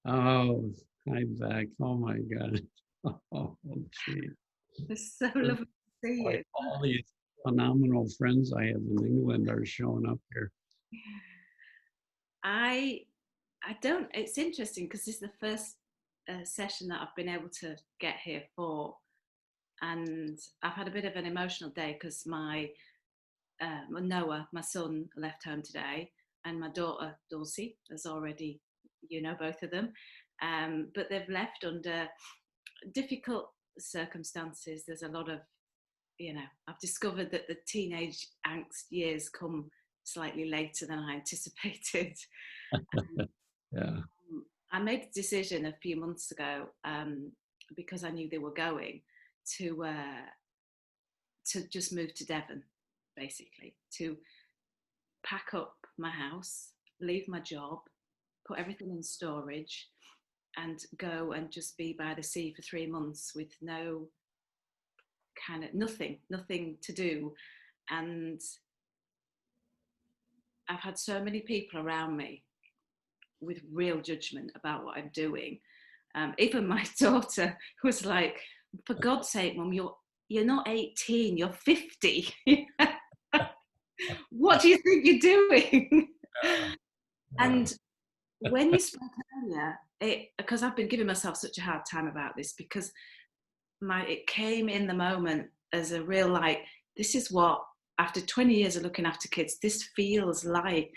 Oh, hi, Beck. Oh my God. Oh, gee. It's so lovely to see you. Like all these phenomenal friends I have in England are showing up here. I don't, it's interesting because this is the first session that I've been able to get here for, and I've had a bit of an emotional day because my Noah, my son, left home today, and my daughter Dulcie has already, you know, both of them, but they've left under difficult circumstances. There's a lot of, you know, I've discovered that the teenage angst years come slightly later than I anticipated. Yeah. I made a decision a few months ago, because I knew they were going, to just move to Devon, basically, to pack up my house, leave my job, put everything in storage, and go and just be by the sea for 3 months with no kind of nothing to do. And I've had so many people around me with real judgment about what I'm doing. Even my daughter was like, for God's sake, Mum, you're not 18, you're 50. What do you think you're doing? And when you spoke earlier, because I've been giving myself such a hard time about this, because it came in the moment as a real, like, this is what, after 20 years of looking after kids, this feels like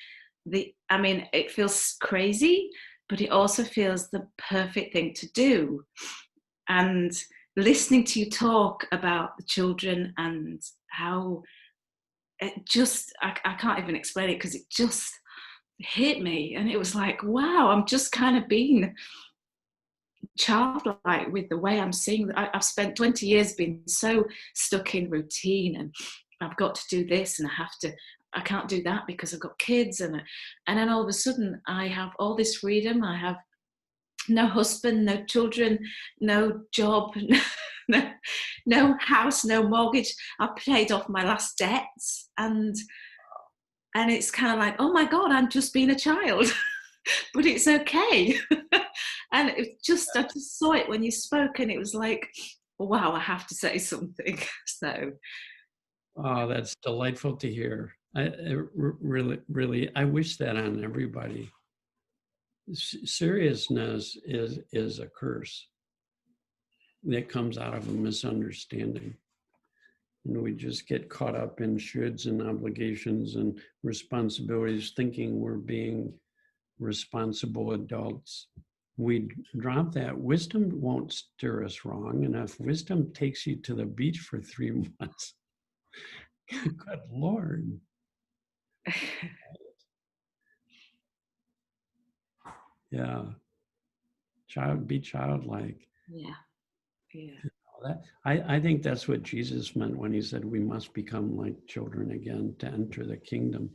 it feels crazy, but it also feels the perfect thing to do. And listening to you talk about the children and how it just, I can't even explain it because it just hit me. And it was like, wow, I'm just kind of being childlike with the way I'm seeing. I've spent 20 years being so stuck in routine, and I've got to do this and I can't do that because I've got kids, and then all of a sudden I have all this freedom. I have no husband, no children, no job, no house, no mortgage. I paid off my last debts, and it's kind of like, oh my God, I'm just being a child, but it's okay. And I just saw it when you spoke, and it was like, wow, I have to say something. So, oh, that's delightful to hear. Really, I wish that on everybody. Seriousness is a curse that comes out of a misunderstanding. And we just get caught up in shoulds and obligations and responsibilities, thinking we're being responsible adults. We drop that. Wisdom won't steer us wrong. And if wisdom takes you to the beach for 3 months, good Lord. Yeah. Be childlike. yeah. I think that's what Jesus meant when he said we must become like children again to enter the kingdom.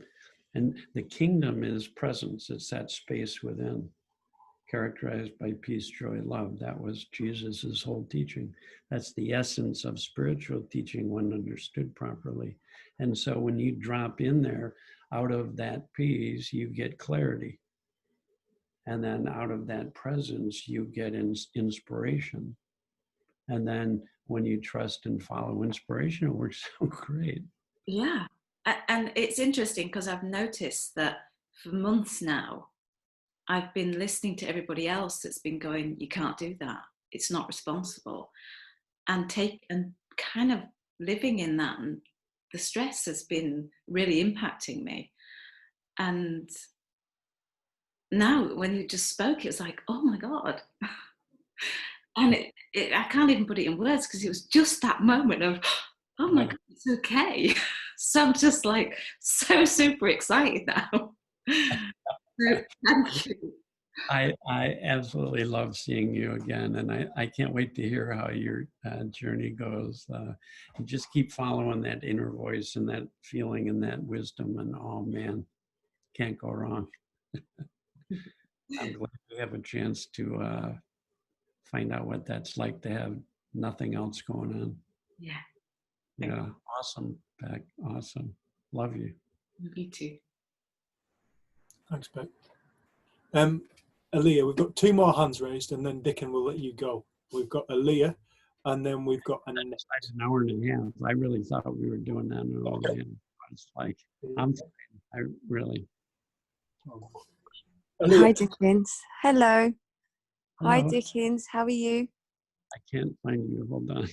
And the kingdom is presence. It's that space within, characterized by peace, joy, love. That was Jesus's whole teaching. That's the essence of spiritual teaching when understood properly. And so when you drop in there, out of that peace, you get clarity. And then out of that presence, you get inspiration. And then when you trust and follow inspiration, it works so great. Yeah. And it's interesting because I've noticed that for months now, I've been listening to everybody else that's been going, you can't do that. It's not responsible. And kind of living in that. And the stress has been really impacting me. And now when you just spoke, it was like, oh my God. And I can't even put it in words because it was just that moment of, oh my God, it's okay. So I'm just like so super excited now. So thank you. I absolutely love seeing you again, and I can't wait to hear how your journey goes. You just keep following that inner voice and that feeling and that wisdom, and oh man, can't go wrong. I'm glad we have a chance to find out what that's like to have nothing else going on. Yeah. Yeah, awesome, Beck. Awesome. Love you. You too. Thanks, Beck. Aaliyah, we've got 2 more hands raised, and then Dickon will let you go. We've got Aaliyah, and then we've got Annette. It's an hour and a half. I really thought we were doing that in an hour and a half. It's like, I'm fine. I really. Aaliyah. Hi, Dickens. Hello. Hi, Hello. Dickens. How are you? I can't find you. Hold on.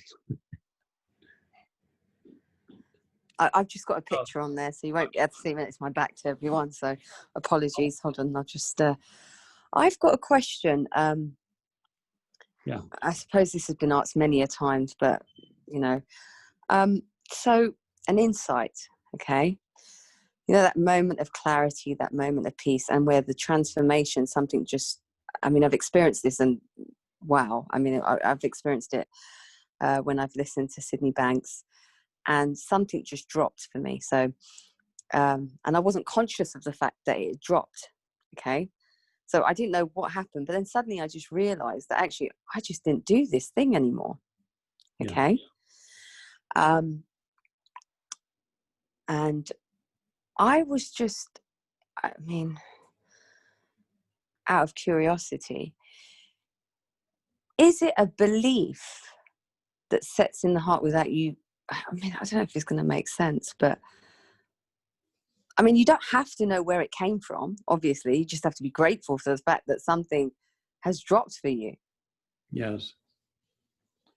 I've just got a picture on there, so you won't be able to see when it's my back to everyone. So apologies. Hold on. I'll just. I've got a question. Yeah. I suppose this has been asked many a times, but you know, so an insight. Okay. You know, that moment of clarity, that moment of peace, and where the transformation, something just. I mean, I've experienced this, and wow. I mean, I've experienced it when I've listened to Sydney Banks. And something just dropped for me. So, and I wasn't conscious of the fact that it dropped. Okay. So I didn't know what happened, but then suddenly I just realized that actually I just didn't do this thing anymore. Okay. Yeah. And I was just, I mean, out of curiosity, is it a belief that sets in the heart without you? I mean, I don't know if it's going to make sense, but I mean, you don't have to know where it came from, obviously. You just have to be grateful for the fact that something has dropped for you. Yes.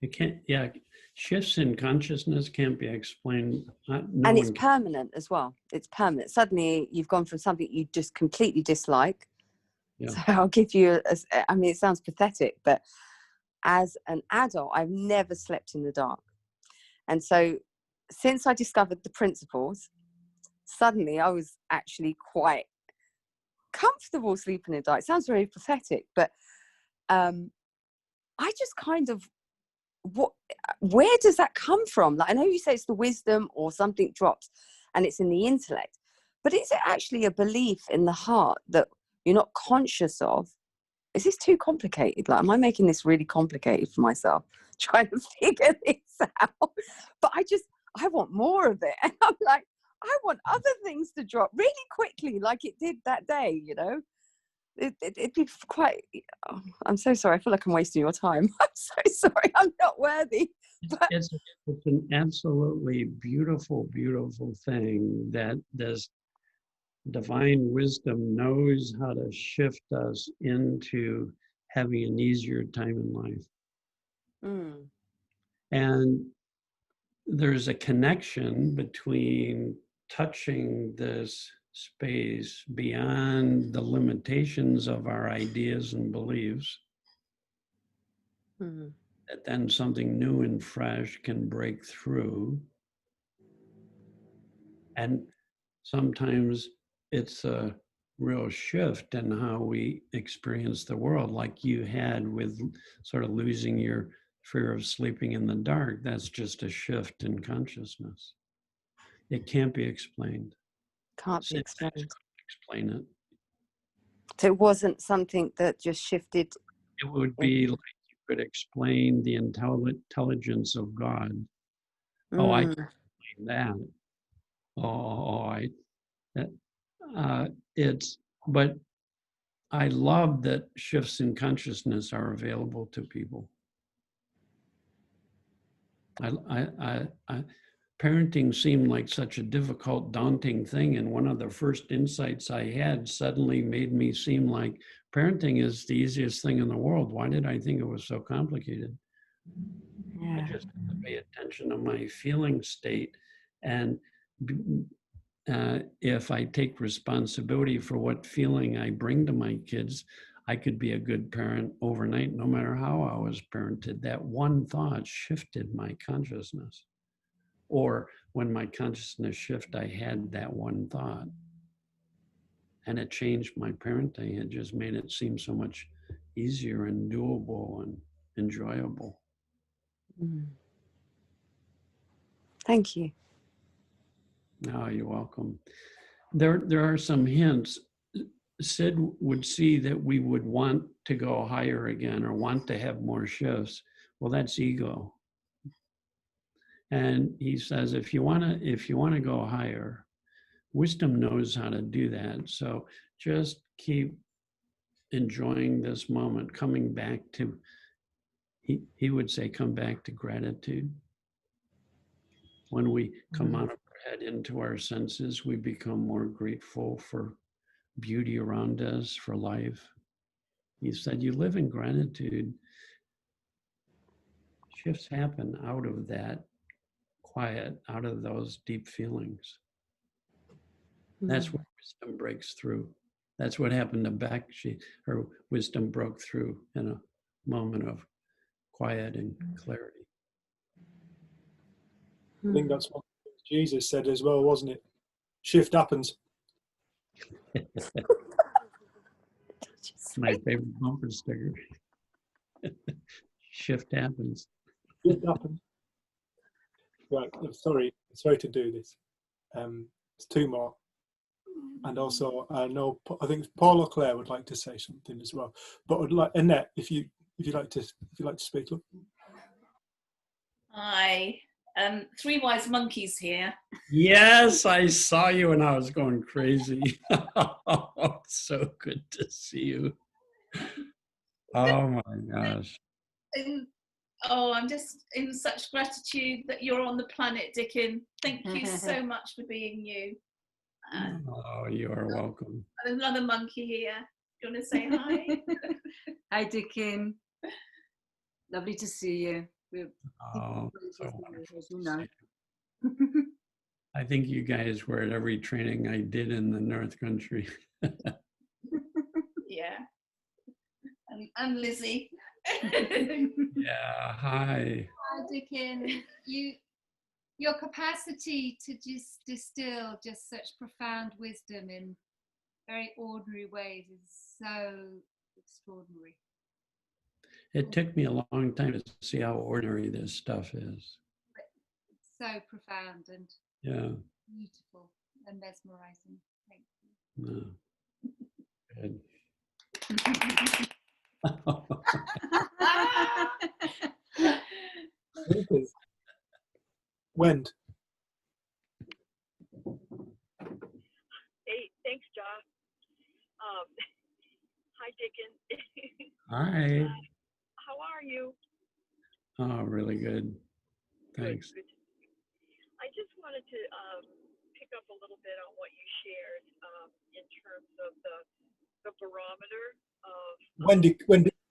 It can't, yeah. Shifts in consciousness can't be explained. And it's permanent as well. It's permanent. Suddenly you've gone from something you just completely dislike. Yeah. So I'll give you, I mean, it sounds pathetic, but as an adult, I've never slept in the dark. And so since I discovered the principles, suddenly I was actually quite comfortable sleeping in the dark. It sounds very pathetic, but I just kind of, where does that come from? Like, I know you say it's the wisdom or something drops and it's in the intellect, but is it actually a belief in the heart that you're not conscious of? Is this too complicated? Like, am I making this really complicated for myself? trying to figure this out. But I want more of it. And I'm like, I want other things to drop really quickly, like it did that day, you know. It'd be quite, oh, I'm so sorry. I feel like I'm wasting your time. I'm so sorry. I'm not worthy. But It's an absolutely beautiful, beautiful thing that this divine wisdom knows how to shift us into having an easier time in life. mm, And there's a connection between touching this space beyond the limitations of our ideas and beliefs, mm, that then something new and fresh can break through. And sometimes it's a real shift in how we experience the world, like you had with sort of losing your fear of sleeping in the dark. That's just a shift in consciousness. It can't be explained. can't be Syntax explained. couldn't explain it. So it wasn't something that just shifted. It would be like you could explain the intelligence of God. Oh, I can explain that. But I love that shifts in consciousness are available to people. Parenting seemed like such a difficult, daunting thing, and one of the first insights I had suddenly made me seem like parenting is the easiest thing in the world. Why did I think it was so complicated? I Yeah. just have to pay attention to my feeling state, and if I take responsibility for what feeling I bring to my kids, I could be a good parent overnight, no matter how I was parented. That one thought shifted my consciousness. Or when my consciousness shifted, I had that one thought. And it changed my parenting. It just made it seem so much easier and doable and enjoyable. Mm. Thank you. Oh, you're welcome. There are some hints. Sid would see that we would want to go higher again or want to have more shifts. Well, that's ego. And he says, if you want to go higher, wisdom knows how to do that. So just keep enjoying this moment, coming back to, he would say, come back to gratitude. When we come out of our head into our senses, we become more grateful for beauty around us, for life. He said, you live in gratitude. Shifts happen out of that quiet, out of those deep feelings. That's where wisdom breaks through. That's what happened to Beck. Her wisdom broke through in a moment of quiet and clarity. I think that's what Jesus said as well, wasn't it? Shift happens. My favorite bumper sticker. Shift happens. Shift happens. Right, I'm sorry to do this. It's two more. And also, I think Paul or Claire would like to say something as well. But I'd like Annette, if you like to speak up. Hi, three wise monkeys here. Yes, I saw you and I was going crazy. So good to see you. Oh my gosh. I'm just in such gratitude that you're on the planet, Dickon. Thank you so much for being you. Oh, you are welcome. Another monkey here. Do you want to say hi? Hi, Dickon. Lovely to see you. Oh, so wonderful as you to know. see you. I think you guys were at every training I did in the North Country. Yeah. And Lizzie. Yeah, hi. Hi, Dickon. Your capacity to just distill just such profound wisdom in very ordinary ways is so extraordinary. It took me a long time to see how ordinary this stuff is. It's so profound and beautiful and mesmerizing. Thank you. No. Good. Wend. Hey, thanks, Josh. Hi, Dickon. Hi. How are you? Oh, really good. Thanks. Good. I just wanted to pick up a little bit on what you shared in terms of the barometer of.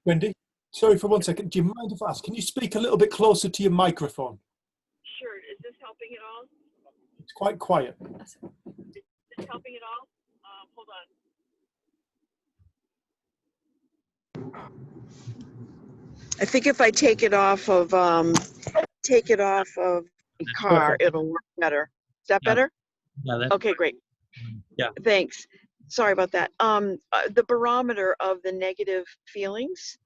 Wendy. Sorry for 1 second. Do you mind if I ask? Can you speak a little bit closer to your microphone? Sure. Is this helping at all? It's quite quiet. Is this helping at all? Hold on. I think if I take it off of the car, it'll work better. Is that better? Yeah, that's Okay, great. Yeah. Thanks. Sorry about that. The barometer of the negative feelings,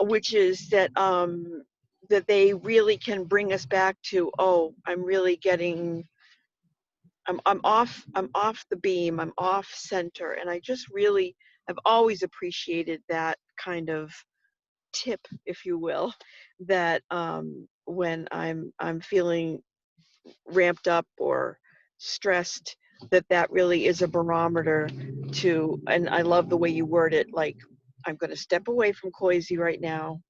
which is that that they really can bring us back to, oh, I'm off the beam, I'm off center, and I've always appreciated that kind of tip, if you will, that when I'm feeling ramped up or stressed, that really is a barometer to, and I love the way you word it, like, I'm going to step away from Koisi right now,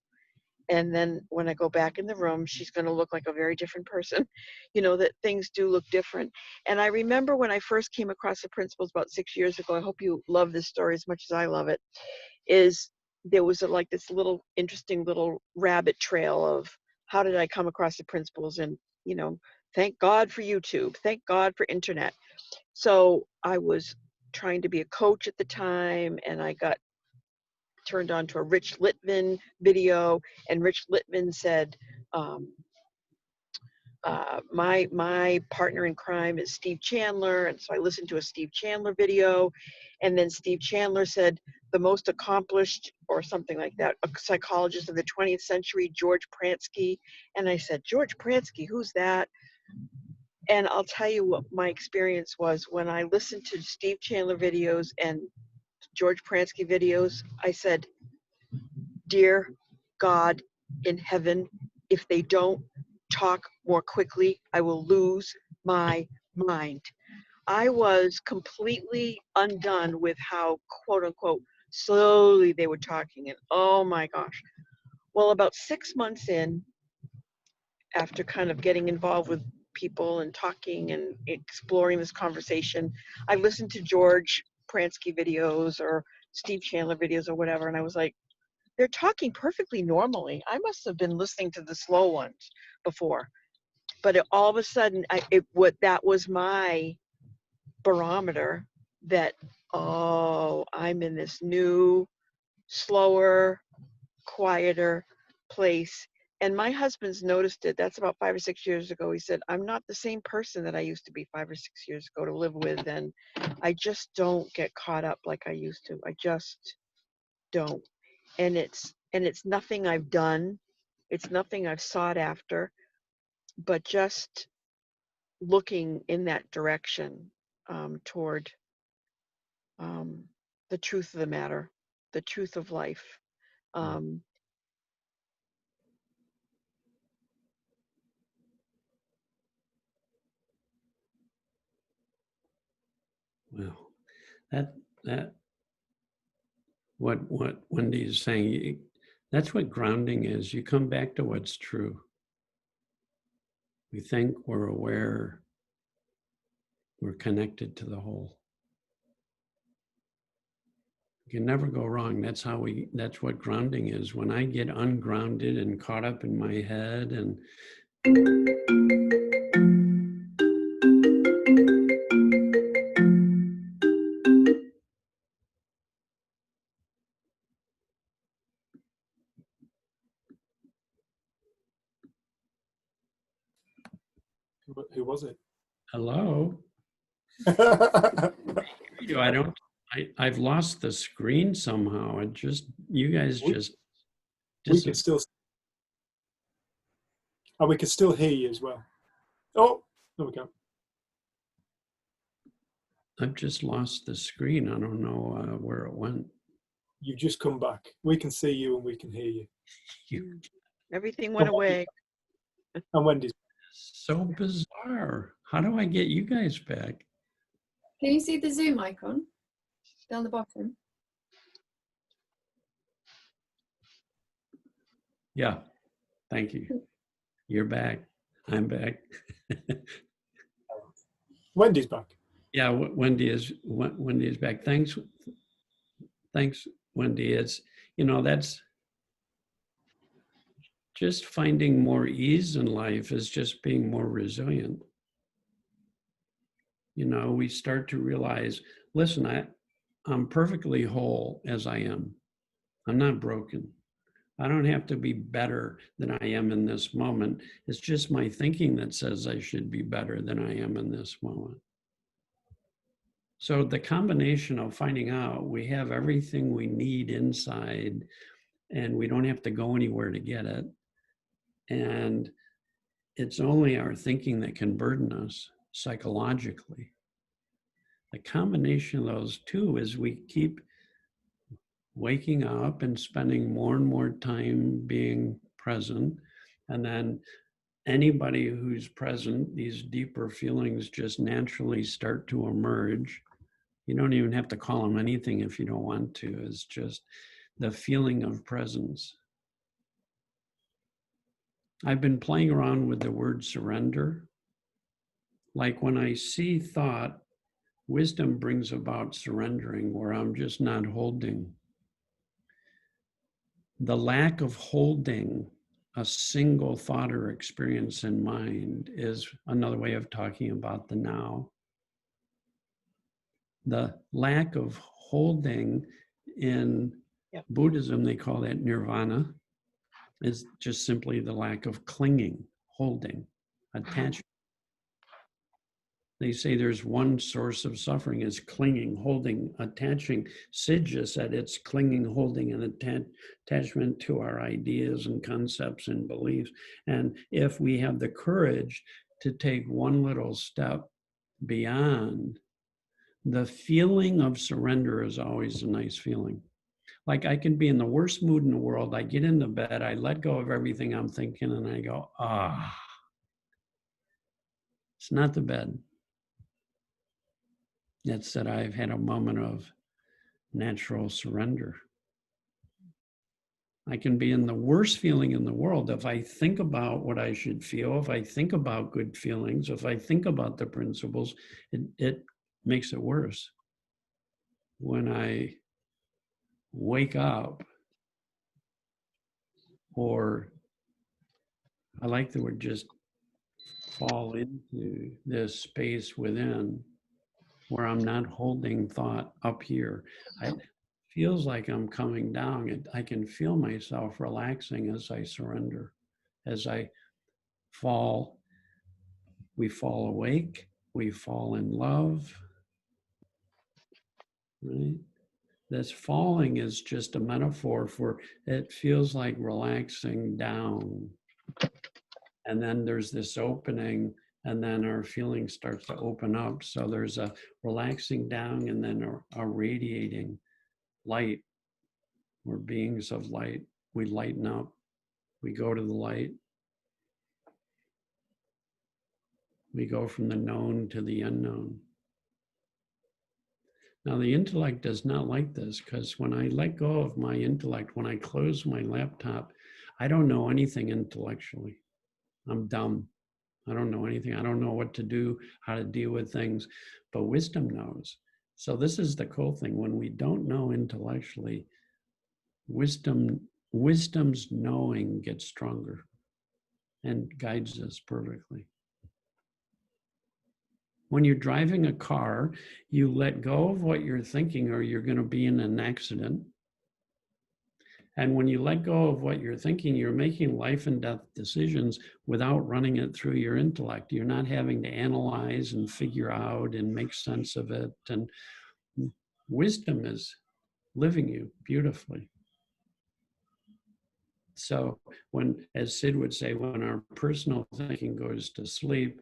and then when I go back in the room, she's going to look like a very different person. That things do look different. And I remember when I first came across the principles about 6 years ago, I hope you love this story as much as I love it, is there was like this little interesting little rabbit trail of how did I come across the principles, and thank God for YouTube, thank God for internet. So I was trying to be a coach at the time, and I got turned on to a Rich Litvin video, and Rich Litvin said, my partner in crime is Steve Chandler. And so I listened to a Steve Chandler video, and then Steve Chandler said, the most accomplished, or something like that, a psychologist of the 20th century, George Pransky. And I said, George Pransky, who's that? And I'll tell you what my experience was when I listened to Steve Chandler videos and George Pransky videos. I said, dear God in heaven, if they don't talk more quickly, I will lose my mind. I was completely undone with how, quote unquote, slowly they were talking. And oh my gosh. Well, about 6 months in, after kind of getting involved with people and talking and exploring this conversation, I listened to George Pransky videos or Steve Chandler videos or whatever, and I was like, they're talking perfectly normally. I must have been listening to the slow ones before. But all of a sudden, that was my barometer that, oh, I'm in this new, slower, quieter place. And my husband's noticed it. That's about 5 or 6 years ago. He said, I'm not the same person that I used to be 5 or 6 years ago to live with. And I just don't get caught up like I used to. I just don't. And it's nothing I've done. It's nothing I've sought after, but just looking in that direction toward the truth of the matter, the truth of life. Well, that what Wendy is saying, that's what grounding is. You come back to what's true. We think we're aware, we're connected to the whole. You can never go wrong. That's what grounding is. When I get ungrounded and caught up in my head and Who was it? hello? I've lost the screen somehow. You guys just. We can still. And we can still hear you as well. Oh, there we go. I've just lost the screen. I don't know where it went. You just come back. We can see you and we can hear you. Everything went away. And Wendy's. So bizarre. How do I get you guys back? Can you see the Zoom icon down the bottom? Yeah, thank you. You're back. I'm back. Wendy's back. Yeah, Wendy is back. Thanks, Wendy. It's, that's just finding more ease in life, is just being more resilient. We start to realize, listen, I'm perfectly whole as I am. I'm not broken. I don't have to be better than I am in this moment. It's just my thinking that says I should be better than I am in this moment. So the combination of finding out we have everything we need inside and we don't have to go anywhere to get it. And it's only our thinking that can burden us psychologically. The combination of those two is we keep waking up and spending more and more time being present. And then anybody who's present, these deeper feelings just naturally start to emerge. You don't even have to call them anything if you don't want to. It's just the feeling of presence. I've been playing around with the word surrender. Like when I see thought, wisdom brings about surrendering, where I'm just not holding. The lack of holding a single thought or experience in mind is another way of talking about the now. The lack of holding in Buddhism, they call that nirvana, is just simply the lack of clinging, holding, attachment. They say there's one source of suffering is clinging, holding, attaching. Sid just said it's clinging, holding, and attachment to our ideas and concepts and beliefs. And if we have the courage to take one little step beyond, the feeling of surrender is always a nice feeling. Like I can be in the worst mood in the world. I get into bed, I let go of everything I'm thinking, and I go, it's not the bed. It's that I've had a moment of natural surrender. I can be in the worst feeling in the world. If I think about what I should feel, if I think about good feelings, if I think about the principles, it makes it worse. When I wake up, or I like the word just fall into this space within, where I'm not holding thought up here. It feels like I'm coming down. I can feel myself relaxing as I surrender. As I fall, we fall awake, we fall in love, right? This falling is just a metaphor for, it feels like relaxing down. And then there's this opening, and then our feeling starts to open up. So there's a relaxing down and then a radiating light. We're beings of light. We lighten up. We go to the light. We go from the known to the unknown. Now, the intellect does not like this, because when I let go of my intellect, when I close my laptop, I don't know anything intellectually. I'm dumb. I don't know anything. I don't know what to do, how to deal with things, but wisdom knows. So this is the cool thing. When we don't know intellectually, wisdom's knowing gets stronger and guides us perfectly. When you're driving a car, you let go of what you're thinking, or you're going to be in an accident. And when you let go of what you're thinking, you're making life and death decisions without running it through your intellect. You're not having to analyze and figure out and make sense of it. And wisdom is living you beautifully. So when, as Sid would say, when our personal thinking goes to sleep,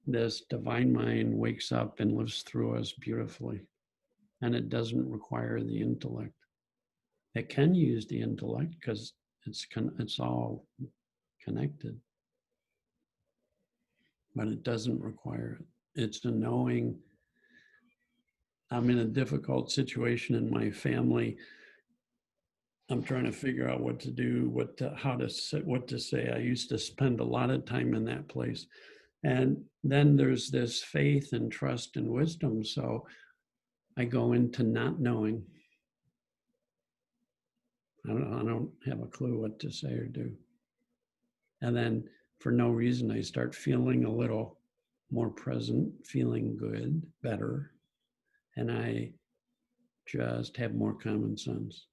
this divine mind wakes up and lives through us beautifully. And it doesn't require the intellect. It can use the intellect because it's all connected, but it doesn't require it. It's a knowing. I'm in a difficult situation in my family. I'm trying to figure out what to do, what to say. I used to spend a lot of time in that place. And then there's this faith and trust and wisdom. So I go into not knowing. I don't have a clue what to say or do. And then for no reason, I start feeling a little more present, feeling good, better. And I just have more common sense.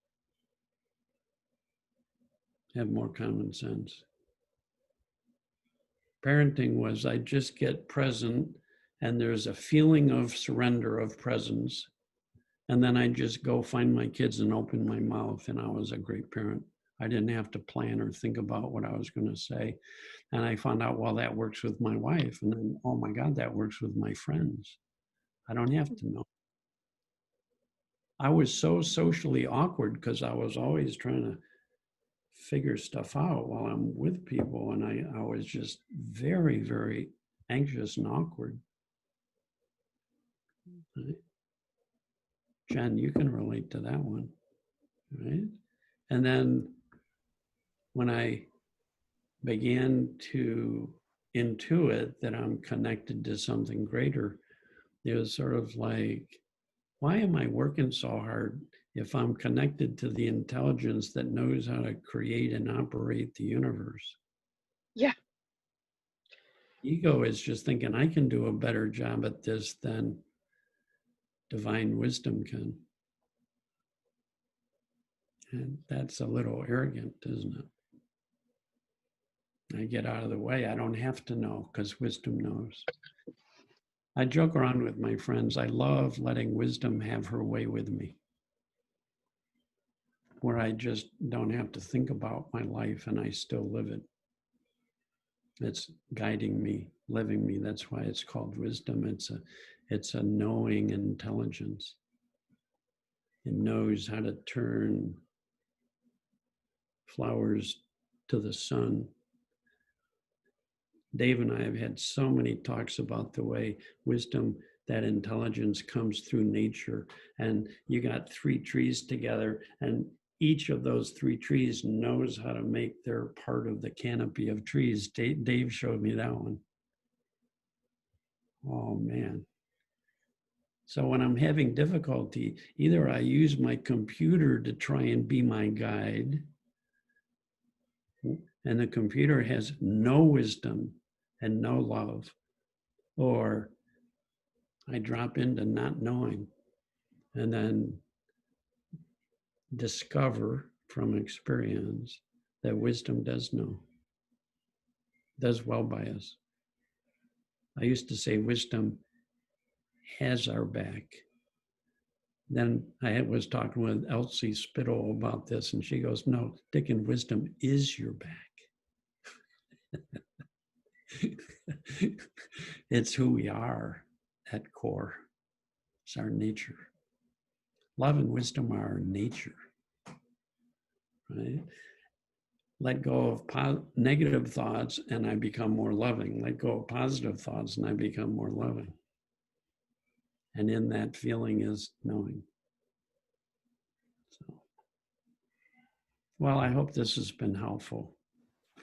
Have more common sense. Parenting was I just get present and there's a feeling of surrender, of presence. And then I just go find my kids and open my mouth, and I was a great parent. I didn't have to plan or think about what I was going to say. And I found out, well, that works with my wife. And then, oh my God, that works with my friends. I don't have to know. I was so socially awkward because I was always trying to figure stuff out while I'm with people. And I was just very, very anxious and awkward. Right? Jen, you can relate to that one, right? And then when I began to intuit that I'm connected to something greater, it was sort of like, why am I working so hard if I'm connected to the intelligence that knows how to create and operate the universe? Yeah. Ego is just thinking I can do a better job at this than divine wisdom can. And that's a little arrogant, isn't it? I get out of the way. I don't have to know because wisdom knows. I joke around with my friends. I love letting wisdom have her way with me, where I just don't have to think about my life and I still live it. It's guiding me, living me. That's why it's called wisdom. It's a knowing intelligence. It knows how to turn flowers to the sun. Dave and I have had so many talks about the way wisdom, that intelligence comes through nature. And you got 3 trees together, and each of those 3 trees knows how to make their part of the canopy of trees. Dave showed me that one. Oh, man. So when I'm having difficulty, either I use my computer to try and be my guide, and the computer has no wisdom and no love, or I drop into not knowing and then discover from experience that wisdom does know, does well by us. I used to say wisdom has our back. Then I was talking with Elsie Spittle about this, and she goes, no, Dick, and wisdom is your back. It's who we are at core. It's our nature. Love and wisdom are our nature, right? Let go of negative thoughts and I become more loving. Let go of positive thoughts and I become more loving. And in that feeling is knowing. So, well, I hope this has been helpful,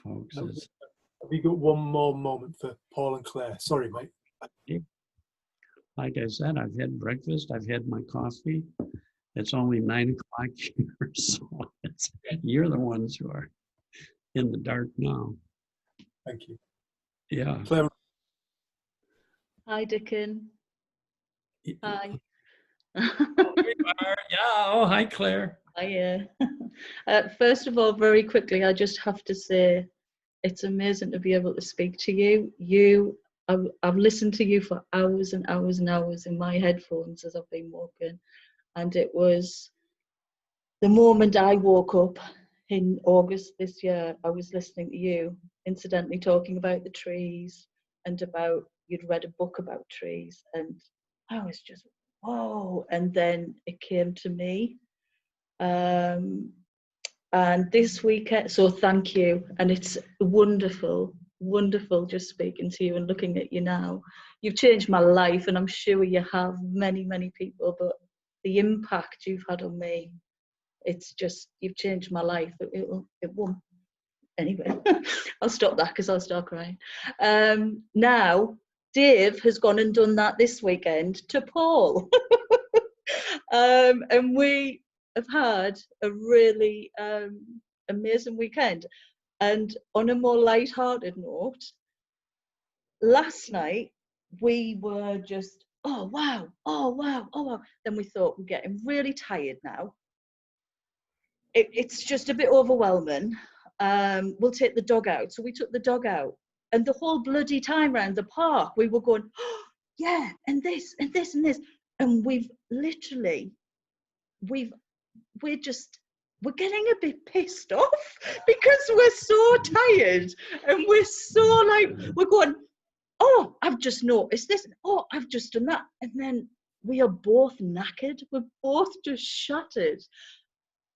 folks. Have you got one more moment for Paul and Claire? Sorry, mate. Like I said, I've had breakfast, I've had my coffee. It's only 9 o'clock here, so you're the ones who are in the dark now. Thank you. Yeah. Claire. Hi, Dickon. Hi. There you are. Yeah. Oh, hi, Claire. Hiya. First of all, very quickly, I just have to say it's amazing to be able to speak to you. I've listened to you for hours and hours and hours in my headphones as I've been walking, and it was the moment I woke up in August this year. I was listening to you, incidentally talking about the trees and about you'd read a book about trees, and I was just whoa. And then it came to me. And this weekend, so thank you. And it's wonderful, wonderful just speaking to you and looking at you now. You've changed my life, and I'm sure you have, many, many people, but the impact you've had on me, it's just, you've changed my life. It won't. Anyway, I'll stop that because I'll start crying. Now, Dave has gone and done that this weekend to Paul. And we have had a really amazing weekend. And on a more light-hearted note, last night we were just, oh wow, oh wow, oh wow. Then we thought, we're getting really tired now. It's just a bit overwhelming. We'll take the dog out. So we took the dog out, and the whole bloody time around the park we were going, oh, yeah, and this and this and this, and we're getting a bit pissed off because we're so tired, and we're so like, we're going, oh, I've just noticed this, oh, I've just done that, and then we are both knackered, we're both just shattered.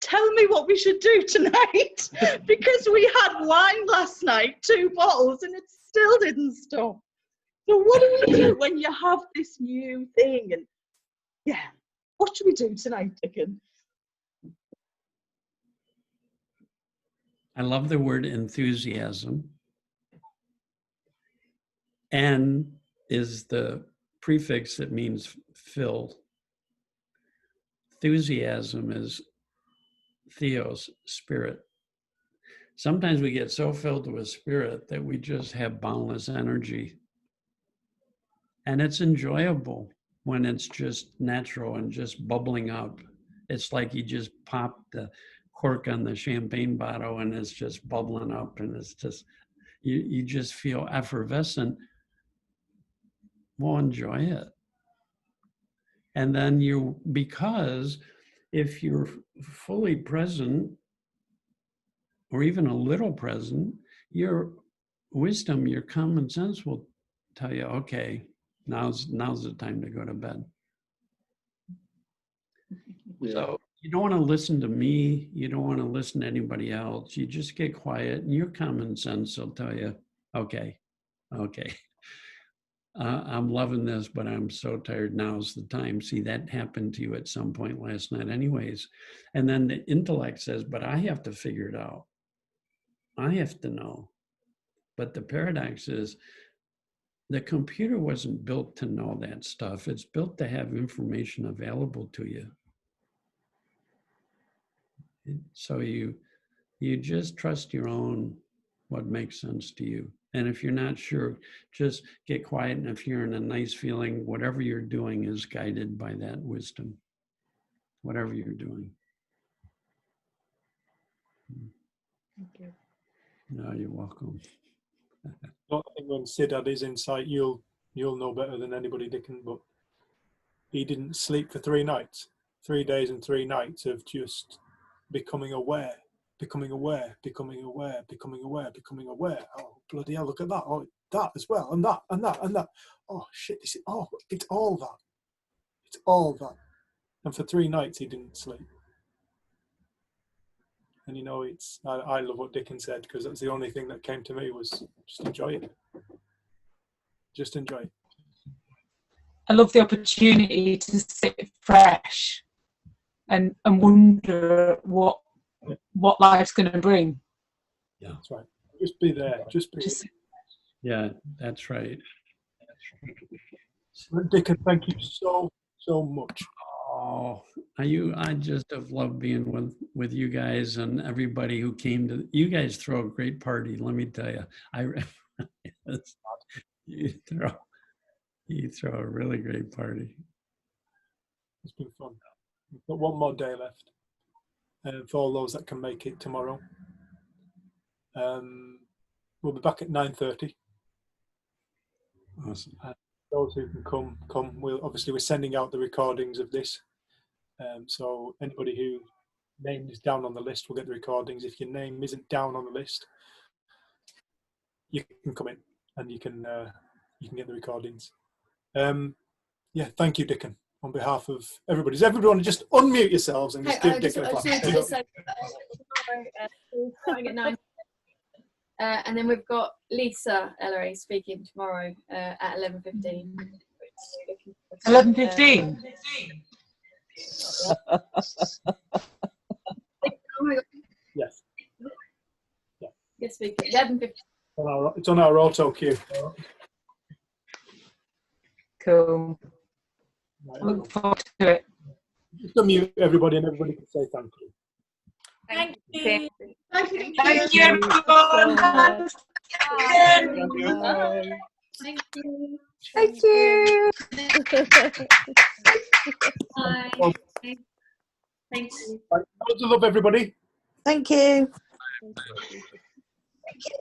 Tell me what we should do tonight, because we had wine last night, 2 bottles, and it still didn't stop. So what do we do when you have this new thing? And yeah, what should we do tonight, Dickon? I love the word enthusiasm. N is the prefix that means filled. Enthusiasm is theos, spirit. Sometimes we get so filled with spirit that we just have boundless energy. And it's enjoyable when it's just natural and just bubbling up. It's like you just pop the cork on the champagne bottle and it's just bubbling up, and it's just, you just feel effervescent. Well, enjoy it. And then because if you're fully present, or even a little present, your wisdom, your common sense will tell you, okay, now's the time to go to bed. Yeah. So you don't want to listen to me. You don't want to listen to anybody else. You just get quiet, and your common sense will tell you, okay, I'm loving this, but I'm so tired. Now's the time. See, that happened to you at some point last night anyways. And then the intellect says, but I have to figure it out. I have to know. But the paradox is, the computer wasn't built to know that stuff. It's built to have information available to you. So you just trust your own, what makes sense to you. And if you're not sure, just get quiet. And if you're in a nice feeling, whatever you're doing is guided by that wisdom, whatever you're doing. Thank you. No, you're welcome. I think when Sid had his insight, you'll know better than anybody, Dickon, but he didn't sleep for 3 nights, 3 days and 3 nights of just becoming aware. Oh, bloody hell, look at that. Oh, that as well, and that, and that, and that. Oh, shit, it's all that. It's all that. And for 3 nights, he didn't sleep. And you know, I love what Dickon said, because that's the only thing that came to me was just enjoy it. Just enjoy it. I love the opportunity to sit fresh and wonder what life's going to bring. Yeah, that's right. Just be there. Yeah, that's right. Dickon, thank you so much. Oh, I just have loved being with you guys and everybody who came to. You guys throw a great party, let me tell you. You throw a really great party. It's been fun. We've got 1 more day left, for all those that can make it tomorrow. We'll be back at 9:30. Awesome. Those who can come. We're sending out the recordings of this. So anybody whose name is down on the list will get the recordings. If your name isn't down on the list, you can come in and you can get the recordings. Yeah, thank you, Dickon, on behalf of everybody. Does everyone just unmute yourselves and just give Dickon a clap? Starting at 9. And then we've got Lisa Ellery speaking tomorrow at 11:15. 11:15. Oh my God. Yes. Yes, speaking. 11:15. It's on our auto cue. Cool. Look forward to it. Just unmute everybody and everybody can say thank you. Thank you. Thank you, everyone. Thank you. Thank you. Bye. Thank you. Lots of love, everybody. Thank you. Thank you.